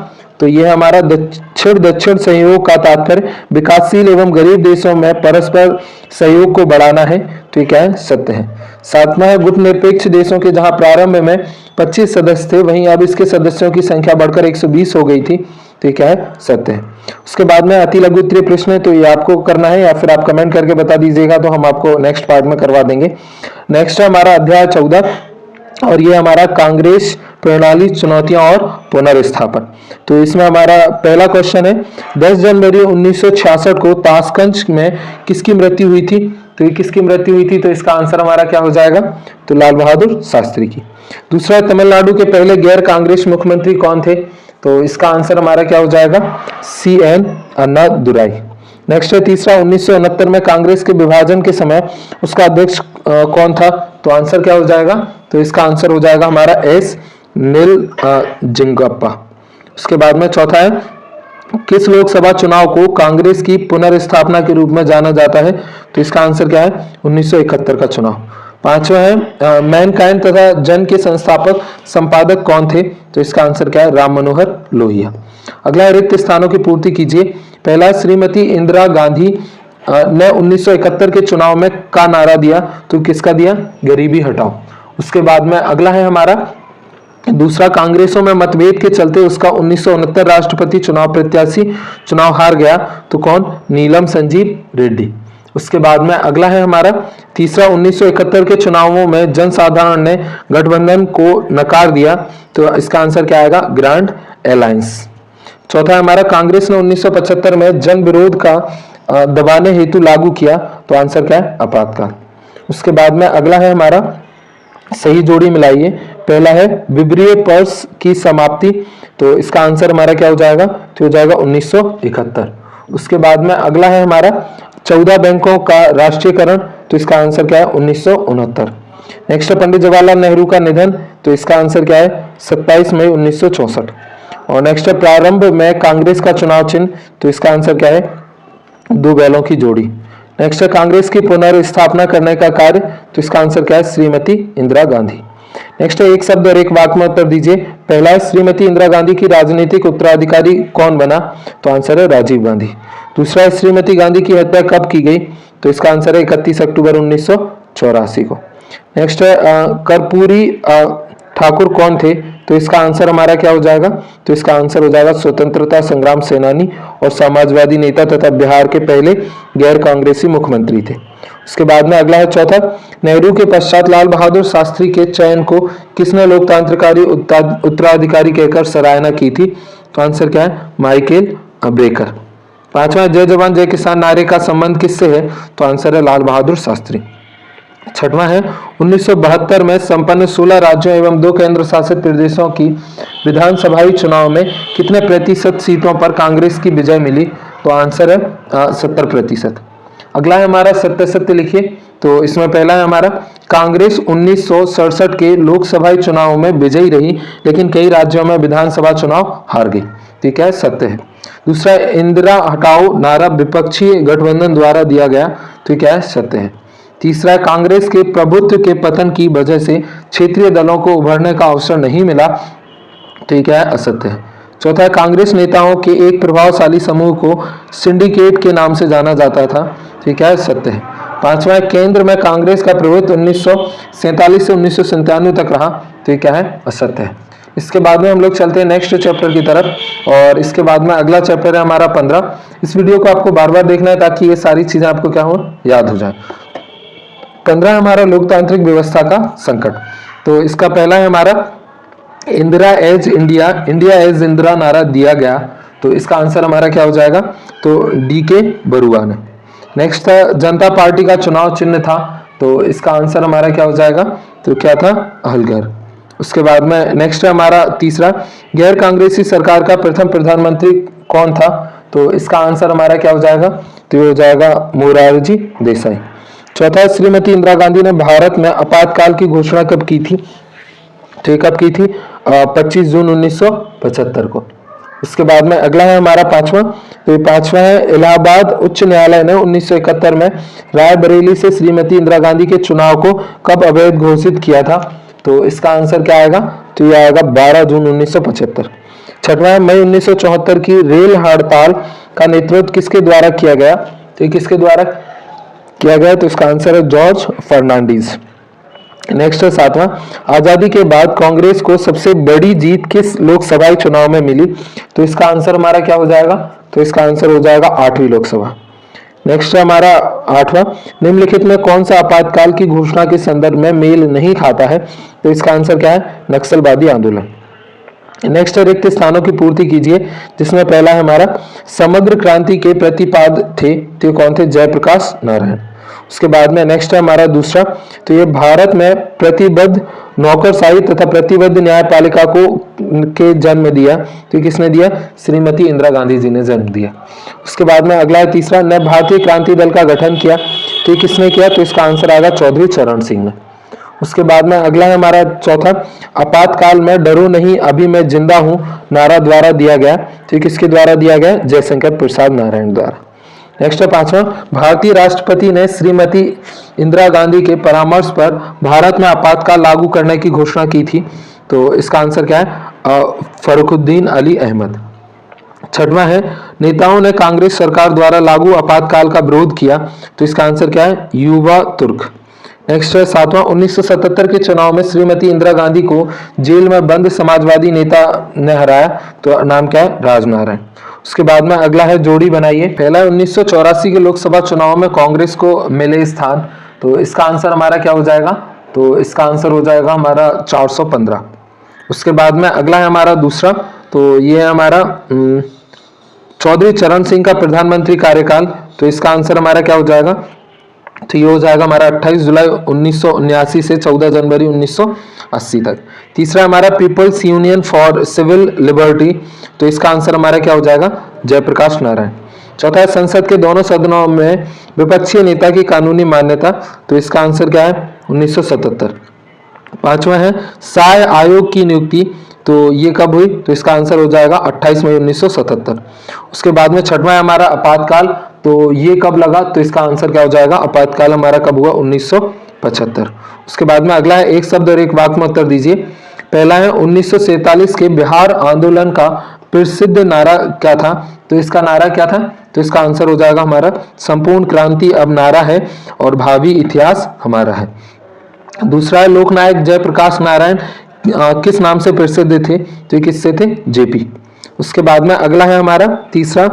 तो ये हमारा दक्षिण दक्षिण सहयोग का तात्पर्य विकासशील एवं गरीब देशों में परस्पर सहयोग को बढ़ाना है, तो ये क्या है, सत्य है। सातवां है गुटनिरपेक्ष देशों के जहां प्रारंभ में 25 सदस्य थे वहीं अब इसके सदस्यों की संख्या बढ़कर 120 हो गई थी, तो ये क्या है, सत्य है। उसके बाद में अति लघु उत्तरीय प्रश्न है, तो ये आपको करना है या फिर आप कमेंट करके बता दीजिएगा, तो हम आपको नेक्स्ट पार्ट में करवा देंगे। नेक्स्ट है हमारा अध्याय 14 और ये हमारा कांग्रेस प्रणाली चुनौतियां और पुनर्स्थापन। तो इसमें हमारा पहला क्वेश्चन है 10 जनवरी 1966 को ताशकंद में किसकी मृत्यु हुई थी, तो ये किसकी मृत्यु हुई थी, तो इसका आंसर हमारा क्या हो जाएगा, तो लाल बहादुर शास्त्री की। दूसरा, तमिलनाडु के पहले गैर कांग्रेस मुख्यमंत्री कौन थे, तो इसका आंसर हमारा क्या हो जाएगा, CN अन्नादुराई। नेक्स्ट है तीसरा, 1969 में कांग्रेस के विभाजन के समय उसका अध्यक्ष कौन था, तो आंसर क्या हो जाएगा, तो इसका आंसर हो जाएगा हमारा S निजलिंगप्पा। उसके बाद में चौथा है किस लोकसभा चुनाव को कांग्रेस की पुनर्स्थापना के रूप में जाना जाता है, तो इसका आंसर क्या है, 1971 का चुनाव। पांचवा है मैनकाइंड तथा जन के संस्थापक संपादक कौन थे, तो इसका आंसर क्या है, राम मनोहर लोहिया। अगला है रिक्त स्थानों की पूर्ति कीजिए। पहला, श्रीमती इंदिरा गांधी ने 1971 के चुनाव में का नारा दिया, तो किसका दिया, गरीबी हटाओ। उसके बाद में अगला है हमारा दूसरा, कांग्रेसों में मतभेद के चलते उसका 1969 राष्ट्रपति चुनाव प्रत्याशी चुनाव हार गया, तो कौन, नीलम संजीव रेड्डी। उसके बाद में अगला है हमारा तीसरा, 1971 के चुनावों में जनसाधारण ने गठबंधन को नकार दिया, तो इसका आंसर क्या आएगा, ग्रैंड अलायंस। चौथा है हमारा कांग्रेस ने 1975 में जन विरोध का दबाने हेतु लागू किया, तो आंसर क्या है, आपातकाल। उसके बाद में अगला है हमारा सही जोड़ी मिलाइए। पहला है विब्रिय पर्स की समाप्ति, तो इसका आंसर हमारा क्या हो जाएगा, तो हो जाएगा 1971। उसके बाद में अगला है हमारा 14 बैंकों का राष्ट्रीयकरण, तो इसका आंसर क्या है, 1969। नेक्स्ट है पंडित जवाहरलाल नेहरू का निधन, तो इसका आंसर क्या है, 27 मई 1964। और नेक्स्ट है प्रारंभ में कांग्रेस का चुनाव चिन्ह, तो इसका आंसर क्या है, 2 बैलों की जोड़ी। नेक्स्ट है कांग्रेस की पुनर्स्थापना करने का कार्य, तो इसका आंसर क्या है, श्रीमती इंदिरा गांधी। नेक्स्ट है एक शब्द और एक वाक्य में उत्तर दीजिए। पहला है श्रीमती इंदिरा गांधी की राजनीतिक उत्तराधिकारी कौन बना, तो आंसर है राजीव गांधी। दूसरा है श्रीमती गांधी की हत्या कब की गई, तो इसका आंसर है 31 अक्टूबर 1984 को। नेक्स्ट है कर्पूरी ठाकुर कौन थे, तो इसका आंसर हमारा क्या हो जाएगा, तो इसका आंसर हो जाएगा स्वतंत्रता संग्राम सेनानी और समाजवादी नेता तथा बिहार के पहले गैर कांग्रेसी मुख्यमंत्री थे। उसके बाद में अगला है चौथा, नेहरू के पश्चात लाल बहादुर शास्त्री के चयन को किसने लोकतांत्रिकारी उत्तराधिकारी कहकर सराहना की थी, तो आंसर क्या है, माइकल ब्रेकर। पांचवा, जय जवान जय किसान नारे का संबंध किससे है, तो आंसर है लाल बहादुर शास्त्री। छठवां है 1972 में संपन्न 16 राज्यों एवं 2 केंद्र शासित प्रदेशों की विधानसभाई चुनाव में कितने प्रतिशत सीटों पर कांग्रेस की विजय मिली, तो आंसर है 70%। अगला है हमारा सत्य सत्य लिखिए। तो इसमें पहला है हमारा कांग्रेस 1967 के लोकसभा चुनाव में विजयी रही लेकिन कई राज्यों में विधानसभा चुनाव हार गई, ठीक है, सत्य है। दूसरा, इंदिरा हटाओ नारा विपक्षी गठबंधन द्वारा दिया गया, तो क्या है, सत्य है। तीसरा, कांग्रेस के प्रभुत्व के पतन की वजह से क्षेत्रीय दलों को उभरने का अवसर नहीं मिला, तो ये क्या है, असत्य है। चौथा, कांग्रेस नेताओं के एक प्रभावशाली समूह को सिंडिकेट के नाम से जाना जाता था, तो ये क्या है, सत्य है। पांचवा, केंद्र में कांग्रेस का प्रभुत्व 1947 से 1997 तक रहा, तो ये क्या है, असत्य है। इसके बाद में हम लोग चलते हैं नेक्स्ट चैप्टर की तरफ और इसके बाद में अगला चैप्टर है हमारा 15। इस वीडियो को आपको बार बार देखना है ताकि ये सारी चीजें आपको क्या हो, याद हो जाए। 15 हमारा लोकतांत्रिक व्यवस्था का संकट। तो इसका पहला है हमारा Indira is India, India is Indira नारा दिया गया, तो इसका आंसर हमारा क्या हो जाएगा, तो DK बरुआ ने। नेक्स्ट था जनता पार्टी का चुनाव चिन्ह था, तो इसका आंसर हमारा क्या हो जाएगा, तो क्या था, हलगर। उसके बाद में नेक्स्ट है हमारा तीसरा, गैर कांग्रेसी सरकार का प्रथम प्रधानमंत्री कौन था, तो इसका आंसर हमारा क्या हो जाएगा, तो ये हो जाएगा मोरारजी देसाई। चौथा, श्रीमती इंदिरा गांधी ने भारत में आपातकाल की घोषणा कब की थी, तो कब की थी, 25 जून 1975 को। उसके बाद में अगला है हमारा पांचवा, तो ये पांचवा है, इलाहाबाद उच्च न्यायालय ने 1971 में रायबरेली से श्रीमती इंदिरा गांधी के चुनाव को कब अवैध घोषित किया था? तो इसका आंसर क्या आएगा? तो ये आएगा 12 जून 1975। छठवां है, मई 1974 की रेल हड़ताल का नेतृत्व किसके द्वारा किया गया? तो ये किसके द्वारा किया गया? तो इसका आंसर है जॉर्ज फर्नांडीज। नेक्स्ट है सातवां, आजादी के बाद कांग्रेस को सबसे बड़ी जीत किस लोकसभा चुनाव में मिली? तो इसका आंसर हमारा क्या हो जाएगा? तो इसका आंसर हो जाएगा 8वीं लोकसभा। नेक्स्ट है हमारा आठवां, निम्नलिखित में कौन सा आपातकाल की घोषणा के संदर्भ में मेल नहीं खाता है? तो इसका आंसर क्या है? नक्सलवादी आंदोलन। नेक्स्ट है, रिक्त स्थानों की पूर्ति कीजिए, जिसमें पहला है हमारा, समग्र क्रांति के प्रतिपाद थे, तो कौन थे? जयप्रकाश नारायण। उसके बाद में नेक्स्ट है हमारा दूसरा, तो ये भारत में प्रतिबद्ध नौकरशाही तथा प्रतिबद्ध न्यायपालिका को के जन्म दिया, तो किसने दिया? श्रीमती इंदिरा गांधी जी ने जन्म दिया। उसके बाद में अगला है तीसरा, ने भारतीय क्रांति दल का गठन किया, तो किसने किया? तो इसका आंसर आएगा चौधरी चरण सिंह ने। उसके बाद में अगला है हमारा चौथा, आपातकाल में डरो नहीं अभी मैं जिंदा हूं नारा द्वारा दिया गया, तो किसके द्वारा दिया गया? जयशंकर प्रसाद नारायण द्वारा। नेक्स्ट है पांचवा, भारतीय राष्ट्रपति ने श्रीमती इंदिरा गांधी के परामर्श पर भारत में आपातकाल लागू करने की घोषणा की थी, तो इसका आंसर क्या है? फरुखुद्दीन अली अहमद। छठवां है, नेताओं ने कांग्रेस सरकार द्वारा लागू आपातकाल का विरोध किया, तो इसका आंसर क्या है? युवा तुर्क। नेक्स्ट है सातवां, 1977 के चुनाव में श्रीमती इंदिरा गांधी को जेल में बंद समाजवादी नेता ने हराया, तो नाम क्या है? राजनारायण। उसके बाद में अगला है, जोड़ी बनाइए। पहला है, 1984 के लोकसभा चुनाव में कांग्रेस को मिले स्थान, तो इसका आंसर हमारा क्या हो जाएगा? तो इसका आंसर हो जाएगा हमारा 415। उसके बाद में अगला है हमारा दूसरा, तो ये है हमारा चौधरी चरण सिंह का प्रधानमंत्री कार्यकाल, तो इसका आंसर हमारा क्या हो जाएगा? तो ये हो जाएगा हमारा 28 जुलाई 1979 से 14 जनवरी 1980 तक। तीसरा हमारा People's Union for Civil Liberty, तो इसका आंसर हमारा क्या हो जाएगा? जयप्रकाश नारायण। चौथा है, संसद के दोनों सदनों में विपक्षी नेता की कानूनी मान्यता, तो इसका आंसर क्या है? 1977। पांचवा है, साय आयोग की नियुक्ति, तो ये कब हुई? तो इसका आंसर हो जाएगा 28 मई 1977। उसके बाद में छठवां है हमारा आपातकाल, तो ये कब लगा? तो इसका आंसर क्या हो जाएगा? आपातकाल हमारा कब हुआ? 1975। उसके बाद में अगला है, एक शब्द और एक वाक्य में उत्तर दीजिए। पहला है, 1947 के बिहार आंदोलन का प्रसिद्ध नारा क्या था? तो इसका नारा क्या था? तो इसका आंसर हो जाएगा हमारा, संपूर्ण क्रांति अब नारा है और भावी इतिहास हमारा है। दूसरा है, लोकनायक जयप्रकाश नारायण किस नाम से प्रसिद्ध थे? तो ये किससे थे? जेपी। उसके बाद में अगला है हमारा तीसरा,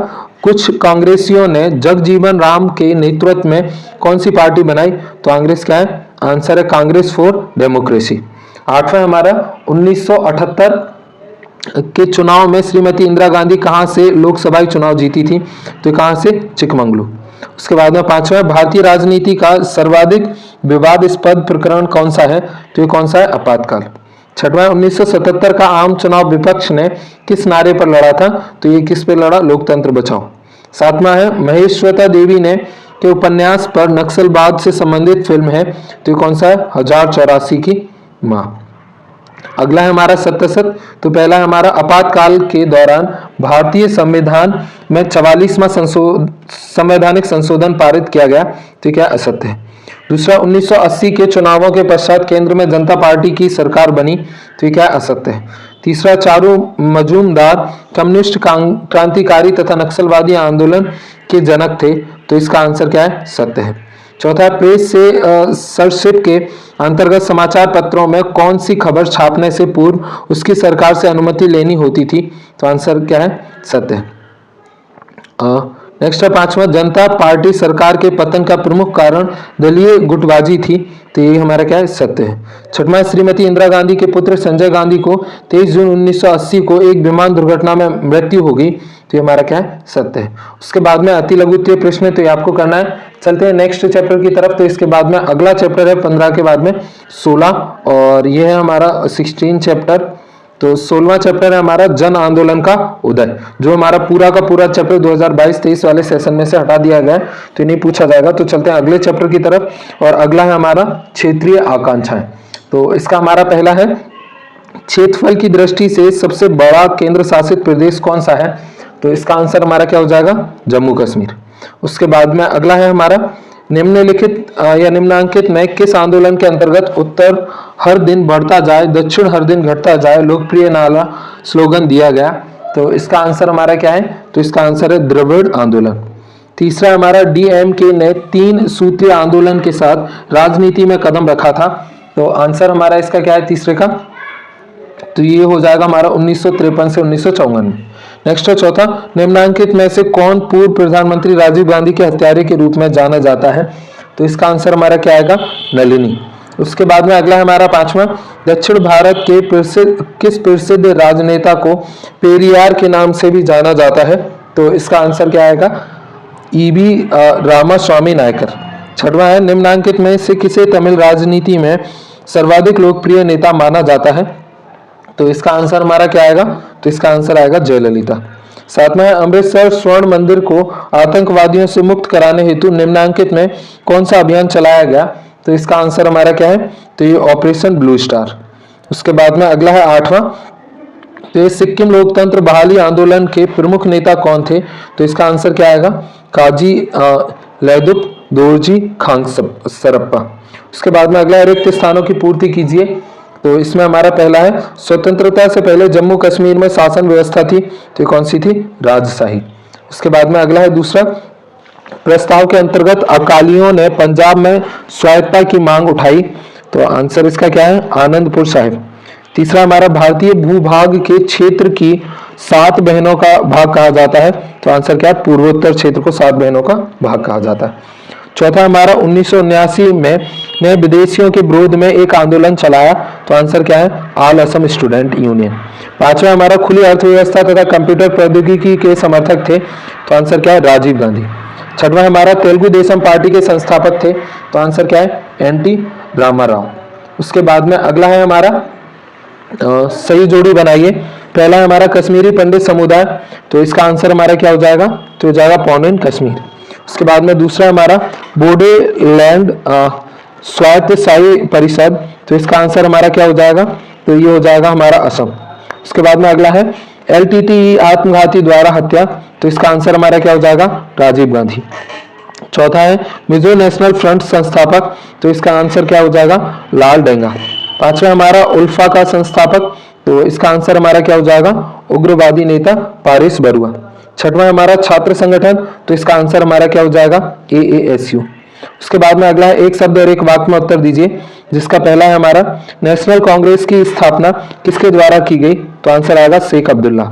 कुछ कांग्रेसियों ने जगजीवन राम के नेतृत्व में कौन सी पार्टी बनाई? तो कांग्रेस क्या है? आंसर है कांग्रेस फॉर डेमोक्रेसी। आठवां हमारा, 1978 के चुनाव में श्रीमती इंदिरा गांधी कहां से लोकसभा चुनाव जीती थी? तो कहां से? चिकमंगलू। उसके बाद में पांचवा, भारतीय राजनीति का सर्वाधिक विवादास्पद प्रकरण कौन सा है? तो ये कौन सा है? आपातकाल। छठवां, 1977 का आम चुनाव विपक्ष ने किस नारे पर लड़ा था? तो ये किस पे लड़ा? लोकतंत्र बचाओ। सातवां है, महेश्वेता देवी ने के उपन्यास पर नक्सलवाद से संबंधित फिल्म है, तो ये कौन सा है? 1084 की मां। अगला है हमारा सत्य, तो पहला है हमारा, आपातकाल के दौरान भारतीय संविधान में 44वां संवैधानिक संशोधन पारित किया गया, तो क्या असत्य है। दूसरा, 1980 के चुनावों के पश्चात केंद्र में जनता पार्टी की सरकार बनी, तो क्या असत्य है। तीसरा, चारू मजूमदार कम्युनिस्ट क्रांतिकारी तथा नक्सलवादी आंदोलन के जनक थे, तो इसका आंसर क्या है? सत्य है। चौथा, प्रेस से सरशिप के अंतर्गत समाचार पत्रों में कौन सी खबर छापने से पूर्व उसकी सरकार से अनुमति लेनी होती थी? तो आंसर क्या है? सत्य है। नेक्स्ट है पांचवा, जनता पार्टी सरकार के पतन का प्रमुख कारण दलीय गुटबाजी थी, तो ये हमारा क्या है? सत्य है। छठवां, श्रीमती इंदिरा गांधी के पुत्र संजय गांधी को 23 जून 1980 को एक विमान दुर्घटना में मृत्यु हो गई, तो ये हमारा क्या है? सत्य है। उसके बाद में अति लघु उत्तरीय प्रश्न, तो ये आपको करना है। चलते हैं नेक्स्ट चैप्टर की तरफ, तो इसके बाद में अगला चैप्टर है 15 के बाद में 16, और ये है हमारा 16 चैप्टर। तो 16वां चैप्टर है हमारा जन आंदोलन का उदय, जो हमारा पूरा का पूरा चैप्टर 2022-23 वाले सेशन में से हटा दिया गया है, तो नहीं पूछा जाएगा। तो चलते हैं अगले चैप्टर की तरफ, और अगला है हमारा क्षेत्रीय आकांक्षाएं। तो इसका हमारा पहला है क्षेत्रफल की दृष्टि से सबसे बड़ा केंद्र शासित प्रदेश कौन सा है? तो इसका आंसर हमारा क्या हो जाएगा? जम्मू कश्मीर। उसके बाद में अगला है हमारा, निम्नलिखित या निम्नांकित में किस आंदोलन के अंतर्गत उत्तर हर दिन बढ़ता जाए, दक्षिण हर दिन घटता जाए लोकप्रिय नारा स्लोगन दिया गया? तो इसका आंसर हमारा क्या है? तो इसका आंसर है द्रविड़ आंदोलन। तीसरा हमारा, डीएमके ने 3 सूत्रीय आंदोलन के साथ राजनीति में कदम रखा था। तो आंसर हमारा इसका क्या है तीसरे का? तो ये हो जाएगा हमारा 1953 से 1954 में। नेक्स्ट है चौथा, निम्नांकित में से कौन पूर्व प्रधानमंत्री राजीव गांधी के हत्यारे के रूप में जाना जाता है? तो इसका आंसर हमारा क्या आएगा? नलिनी। उसके बाद में अगला है हमारा पांचवा, दक्षिण भारत के किस प्रसिद्ध राजनेता को पेरियार के नाम से भी जाना जाता है? तो इसका आंसर क्या आएगा? ईबी रामास्वामी नायकर। छठवां है, निम्नांकित में से किसे तमिल राजनीति में सर्वाधिक लोकप्रिय नेता माना जाता है? तो इसका आंसर हमारा क्या आएगा? तो इसका आंसर आएगा जयललिता। सातवां है, अमृतसर स्वर्ण मंदिर को आतंकवादियों से मुक्त कराने हेतु निम्नांकित में कौन सा अभियान चलाया गया? तो इसका आंसर हमारा क्या है? तो ये ऑपरेशन ब्लू स्टार। उसके बाद में अगला है आठवां, तो ये सिक्किम लोकतंत्र बहाली आंदोलन के प्रमुख नेता कौन थे? तो इसका आंसर क्या आएगा? काजी लैदुप दोरजी खांगसरप्पा। उसके बाद में अगला, रिक्त स्थानों की पूर्ति कीजिए। तो इसमें हमारा पहला है, स्वतंत्रता से पहले जम्मू कश्मीर में शासन व्यवस्था थी, तो ये कौन सी थी? राजशाही। उसके बाद में अगला है दूसरा, प्रस्ताव के अंतर्गत अकालियों ने पंजाब में स्वायत्तता की मांग उठाई, तो आंसर इसका क्या है? आनंदपुर साहिब। तीसरा हमारा, भारतीय भूभाग के क्षेत्र की 7 बहनों का भाग कहा जाता है, तो आंसर क्या है? पूर्वोत्तर क्षेत्र को 7 बहनों का भाग कहा जाता है। चौथा हमारा, 1979 में ने विदेशियों के विरोध में एक आंदोलन चलाया, तो आंसर क्या है? All Assam student union. पांचवा हमारा, खुली अर्थव्यवस्था तथा कंप्यूटर प्रौद्योगिकी के समर्थक थे, तो आंसर क्या है? राजीव गांधी। छठवां हमारा, तेलुगु देशम पार्टी के संस्थापक थे, तो आंसर क्या है? एनटी रामाराव। उसके बाद में अगला है हमारा, सही जोड़ी बनाइए। पहला हमारा, कश्मीरी पंडित समुदाय, तो इसका आंसर हमारा क्या हो जाएगा? तो हो जाएगा पौनेन कश्मीर। उसके बाद में दूसरा हमारा, बोडोलैंड स्वायत्तशाही परिषद, तो इसका आंसर हमारा क्या हो जाएगा? तो ये हो जाएगा हमारा असम। उसके बाद में अगला है, एलटीटीई आत्मघाती द्वारा हत्या, तो इसका आंसर हमारा क्या हो जाएगा? राजीव गांधी। चौथा है, मिजो नेशनल फ्रंट संस्थापक, तो इसका आंसर क्या हो जाएगा? लाल डेंगा। पांचवा हमारा, उल्फा का संस्थापक, तो इसका आंसर हमारा क्या हो जाएगा? उग्रवादी नेता पारिस बरुआ। छठवां हमारा, छात्र संगठन, तो इसका आंसर हमारा क्या हो जाएगा? एएसयू। उसके बाद में अगला है, एक शब्द और एक वाक्य में उत्तर दीजिए, जिसका पहला है हमारा, नेशनल कांग्रेस की स्थापना किसके द्वारा की गई? तो आंसर आएगा शेख अब्दुल्ला।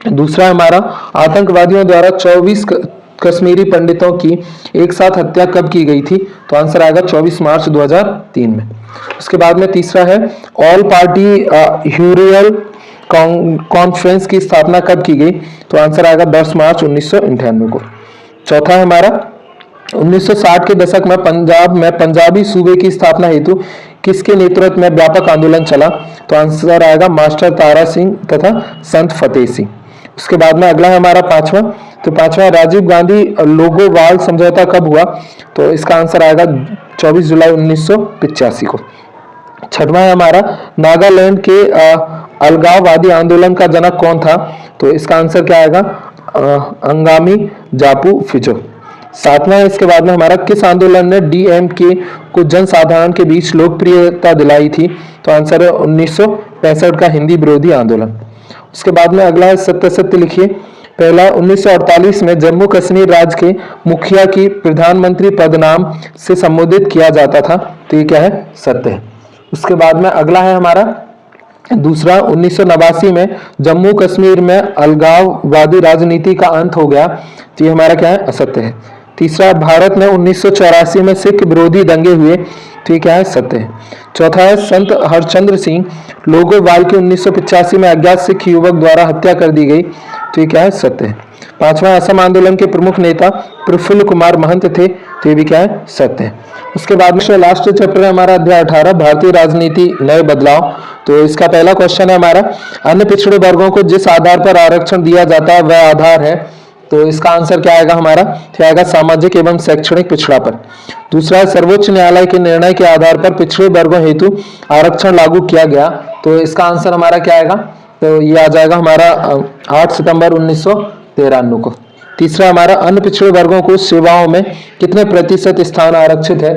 दूसरा हमारा, आतंकवादियों द्वारा 24 कश्मीरी पंडितों की एक साथ हत्या कब की गई थी? तो आंसर आएगा 24 मार्च 2003 में। उसके बाद में तीसरा है, ऑल पार्टी ह्यूरियल कॉन्फ्रेंस की स्थापना कब की गई? तो आंसर आएगा 10 मार्च 1998 को। चौथा है हमारा, 1960 के दशक में पंजाब में पंजाबी सूबे की स्थापना हेतु किसके नेतृत्व में व्यापक आंदोलन चला? तो आंसर आएगा मास्टर तारा सिंह तथा संत फतेह सिंह। उसके बाद में अगला है हमारा पांचवा, तो पांचवा, राजीव गांधी लोगोवाल समझौता कब हुआ? तो इसका आंसर आएगा 24 जुलाई 1985 को। छठवां है हमारा, नागालैंड के अलगाववादी आंदोलन का जनक कौन था? तो इसका आंसर क्या आएगा? अंगामी जापू फिजो। सातवां है इसके बाद में हमारा, किस आंदोलन ने डीएमके को जनसाधारण के बीच लोकप्रियता दिलाई थी? तो आंसर है 1965 का हिंदी विरोधी आंदोलन। उसके बाद में अगला है, सत्य सत्य लिखिए। पहला, 1948 में जम्मू कश्मीर राज्य के मुखिया की प्रधानमंत्री पद नाम से संबोधित किया जाता था, तो ये क्या है? सत्य है। उसके बाद में अगला है हमारा दूसरा, 1989 में जम्मू कश्मीर में अलगाववादी राजनीति का अंत हो गया, तो ये हमारा क्या है? असत्य है। तीसरा, भारत में 1984 में सिख विरोधी दंगे हुए, तो ये क्या है? सत्य है। चौथा है, संत हरचंद्र सिंह लोगोवाल की 1985 में अज्ञात सिख युवक द्वारा हत्या कर दी गई, तो ये क्या है? सत्य है। पांचवा, असम आंदोलन के प्रमुख नेता प्रफुल्ल कुमार महंत थे, तो ये भी क्या है? सत्य है। उसके बाद में लास्ट चैप्टर है हमारा अध्याय 18, भारतीय राजनीति नए बदलाव। तो इसका पहला क्वेश्चन है हमारा, अन्य पिछड़े वर्गों को जिस आधार पर आरक्षण दिया जाता है वह आधार है? तो इसका आंसर क्या आएगा हमारा, क्या आएगा सामाजिक एवं शैक्षणिक पिछड़ापन। दूसरा है सर्वोच्च न्यायालय के निर्णय के आधार पर पिछड़े वर्गों हेतु आरक्षण लागू किया गया, तो इसका आंसर हमारा क्या आएगा, तो ये आ जाएगा हमारा 8 सितंबर 1993 को। तीसरा हमारा अन्य पिछड़े वर्गों को सेवाओं में कितने प्रतिशत स्थान आरक्षित है,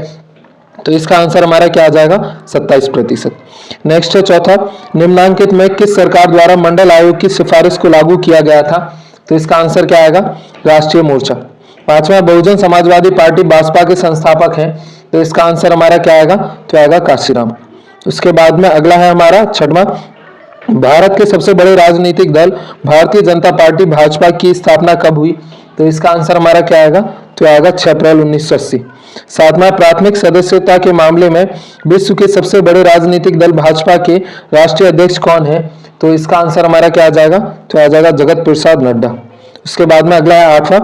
तो इसका आंसर हमारा क्या आ जाएगा 27%। नेक्स्ट है चौथा, निम्नांकित में किस सरकार द्वारा मंडल आयोग की सिफारिश को लागू किया गया था, तो इसका आंसर क्या आएगा राष्ट्रीय मोर्चा। पांचवा, बहुजन समाजवादी पार्टी बासपा के संस्थापक हैं, तो इसका आंसर हमारा क्या आएगा, तो आएगा काशीराम। उसके बाद में अगला है हमारा छठवां, भारत के सबसे बड़े राजनीतिक दल भारतीय जनता पार्टी भाजपा की स्थापना कब हुई, तो इसका आंसर हमारा क्या आएगा, तो आएगा 6 अप्रैल 1980। सातवां, प्राथमिक सदस्यता के मामले में विश्व के सबसे बड़े राजनीतिक दल भाजपा के राष्ट्रीय अध्यक्ष कौन है, तो इसका आंसर हमारा क्या आ जाएगा, तो आ जाएगा जगत प्रसाद नड्डा। उसके बाद में अगला है आठवां,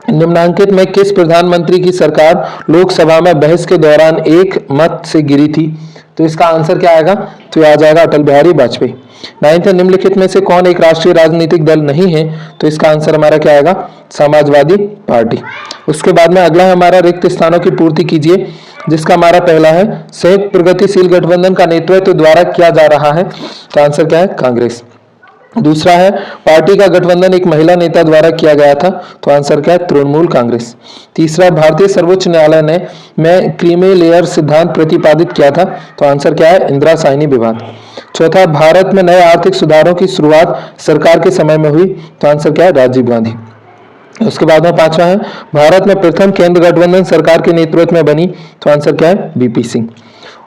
निम्नांकित में किस प्रधानमंत्री की सरकार लोकसभा में बहस के दौरान एक मत से गिरी थी, तो इसका आंसर क्या आएगा, तो आ जाएगा अटल बिहारी वाजपेयी। नाइन्थ, निम्नलिखित में से कौन एक राष्ट्रीय राजनीतिक दल नहीं है, तो इसका आंसर हमारा क्या आएगा समाजवादी पार्टी। उसके बाद में अगला है हमारा रिक्त स्थानों की पूर्ति कीजिए, जिसका हमारा पहला है संयुक्त प्रगतिशील गठबंधन का नेतृत्व द्वारा किया जा रहा है, तो आंसर क्या है कांग्रेस। दूसरा है पार्टी का गठबंधन एक महिला नेता द्वारा किया गया था, तो आंसर क्या है तृणमूल कांग्रेस। तीसरा, भारतीय सर्वोच्च न्यायालय ने में क्रीमी लेयर सिद्धांत प्रतिपादित किया था, तो आंसर क्या है इंदिरा साइनी विवाद। चौथा, भारत में नए आर्थिक सुधारों की शुरुआत सरकार के समय में हुई, तो आंसर क्या है राजीव गांधी। उसके बाद में पांचवा है भारत में प्रथम केंद्र गठबंधन सरकार के नेतृत्व में बनी, तो आंसर क्या है बीपी सिंह।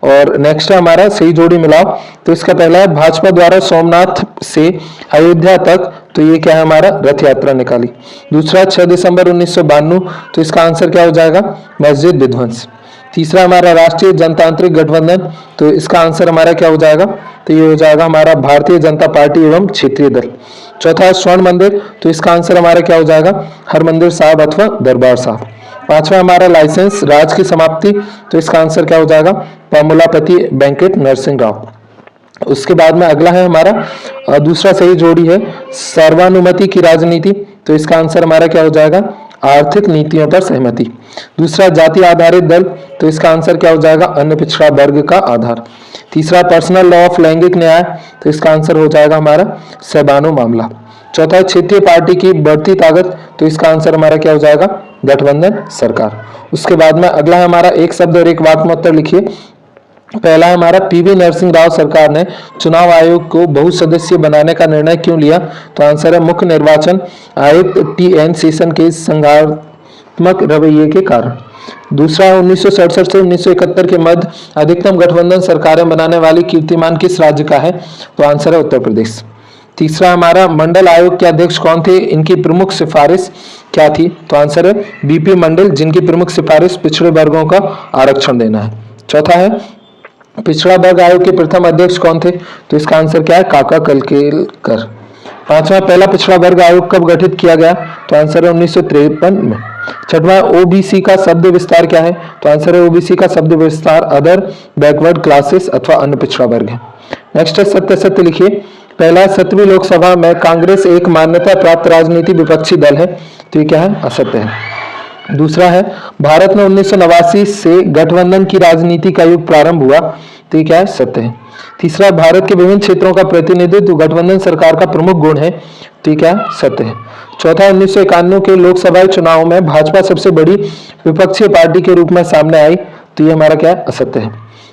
और नेक्स्ट है हमारा सही जोड़ी मिलाओ, तो इसका पहला है भाजपा द्वारा सोमनाथ से अयोध्या तक, तो ये क्या है हमारा रथ यात्रा निकाली। दूसरा 6 दिसंबर 1992, तो इसका आंसर क्या हो जाएगा मस्जिद विध्वंस। तीसरा हमारा राष्ट्रीय जनतांत्रिक गठबंधन, तो इसका आंसर हमारा क्या हो जाएगा, तो ये हो जाएगा हमारा भारतीय जनता पार्टी एवं क्षेत्रीय दल। चौथा है स्वर्ण मंदिर, तो इसका आंसर हमारा क्या हो जाएगा हरमंदिर साहब अथवा दरबार साहब। पांचवा हमारा लाइसेंस राज की समाप्ति, तो इसका आंसर क्या हो जाएगा पामुलापति वेंकट नरसिंह राव। उसके बाद में अगला है हमारा दूसरा सही जोड़ी है सर्वानुमति की राजनीति, तो इसका आंसर हमारा क्या हो जाएगा आर्थिक नीतियों पर सहमति। दूसरा जाति आधारित दल, तो इसका आंसर क्या हो जाएगा अन्य पिछड़ा वर्ग का आधार। तीसरा पर्सनल लॉ ऑफ लैंगिक न्याय, तो इसका आंसर हो जाएगा हमारा सैबानो मामला। चौथा क्षेत्रीय पार्टी की बढ़ती ताकत, तो इसका आंसर हमारा क्या हो जाएगा गठबंधन सरकार। उसके बाद में अगला है हमारा एक शब्द और एक वाक्य में उत्तर लिखिए। पहला है हमारा पीवी नरसिंह राव सरकार ने चुनाव आयोग को बहुसदस्यीय बनाने का निर्णय क्यों लिया, तो आंसर है मुख्य निर्वाचन आयुक्त टी.एन. शेषन के संघात्मक रवैये के कारण। दूसरा 1967 से 1971 के मध्य अधिकतम गठबंधन सरकारें बनाने वाली कीर्तिमान किस राज्य का है, तो आंसर है उत्तर प्रदेश। तीसरा हमारा मंडल आयोग के अध्यक्ष कौन थे, इनकी प्रमुख सिफारिश क्या थी, तो आंसर है बीपी मंडल, जिनकी प्रमुख सिफारिश पिछड़े वर्गों का आरक्षण देना है। चौथा है पिछड़ा वर्ग आयोग के प्रथम अध्यक्ष कौन थे, तो इसका आंसर क्या है काका कलकेलकर। पांचवा पहला पिछड़ा वर्ग आयोग कब गठित किया गया, तो आंसर है 1953 में। छठवां ओबीसी का शब्द विस्तार क्या है, तो आंसर है ओबीसी का शब्द विस्तार अदर बैकवर्ड क्लासेस अथवा अन्य पिछड़ा वर्ग है। नेक्स्ट है सत्य सत्य लिखिए। पहला 7वीं लोकसभा में कांग्रेस एक मान्यता प्राप्त राजनीति विपक्षी दल है, तो ये क्या है असत्य है। दूसरा है भारत में 1989 से गठबंधन की राजनीति का युग प्रारंभ हुआ, तो ये क्या है सत्य है। तीसरा भारत के विभिन्न क्षेत्रों का प्रतिनिधित्व गठबंधन सरकार का प्रमुख गुण है, तो ये क्या है सत्य है। चौथा 1991 के लोकसभा चुनाव में भाजपा सबसे बड़ी विपक्षी पार्टी के रूप में सामने आई, तो ये हमारा क्या है असत्य है।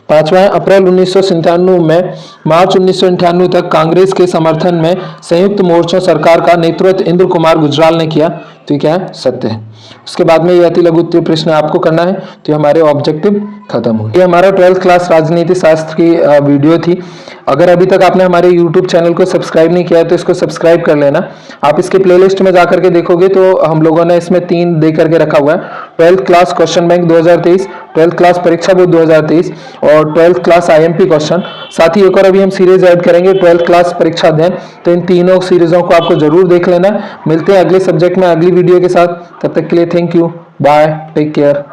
पांचवा है अप्रैल 1997 में मार्च 1998 तक कांग्रेस के समर्थन में संयुक्त मोर्चा सरकार का नेतृत्व इंद्र कुमार गुजराल ने किया, तो ये क्या है सत्य है। उसके बाद में ये अति लघु उत्तरीय प्रश्न आपको करना है, तो ये हमारे ऑब्जेक्टिव खत्म हो। ये हमारा 12th क्लास राजनीति शास्त्र की वीडियो थी। अगर अभी तक आपने हमारे YouTube चैनल को सब्सक्राइब नहीं किया है तो इसको सब्सक्राइब कर लेना। आप इसके प्लेलिस्ट में जाकर के देखोगे तो हम लोगों ने इसमें 3 दे करके रखा हुआ है, 12th class question bank 2023, 12th class परीक्षा बोर्ड 2023 और 12th क्लास IMP क्वेश्चन। साथ ही एक और अभी हम सीरीज ऐड करेंगे 12th क्लास परीक्षा अध्ययन, तो इन तीनों सीरीजों को आपको जरूर देख लेना। मिलते हैं अगले सब्जेक्ट में अगली वीडियो के साथ, तब तक के लिए thank you, bye, take care.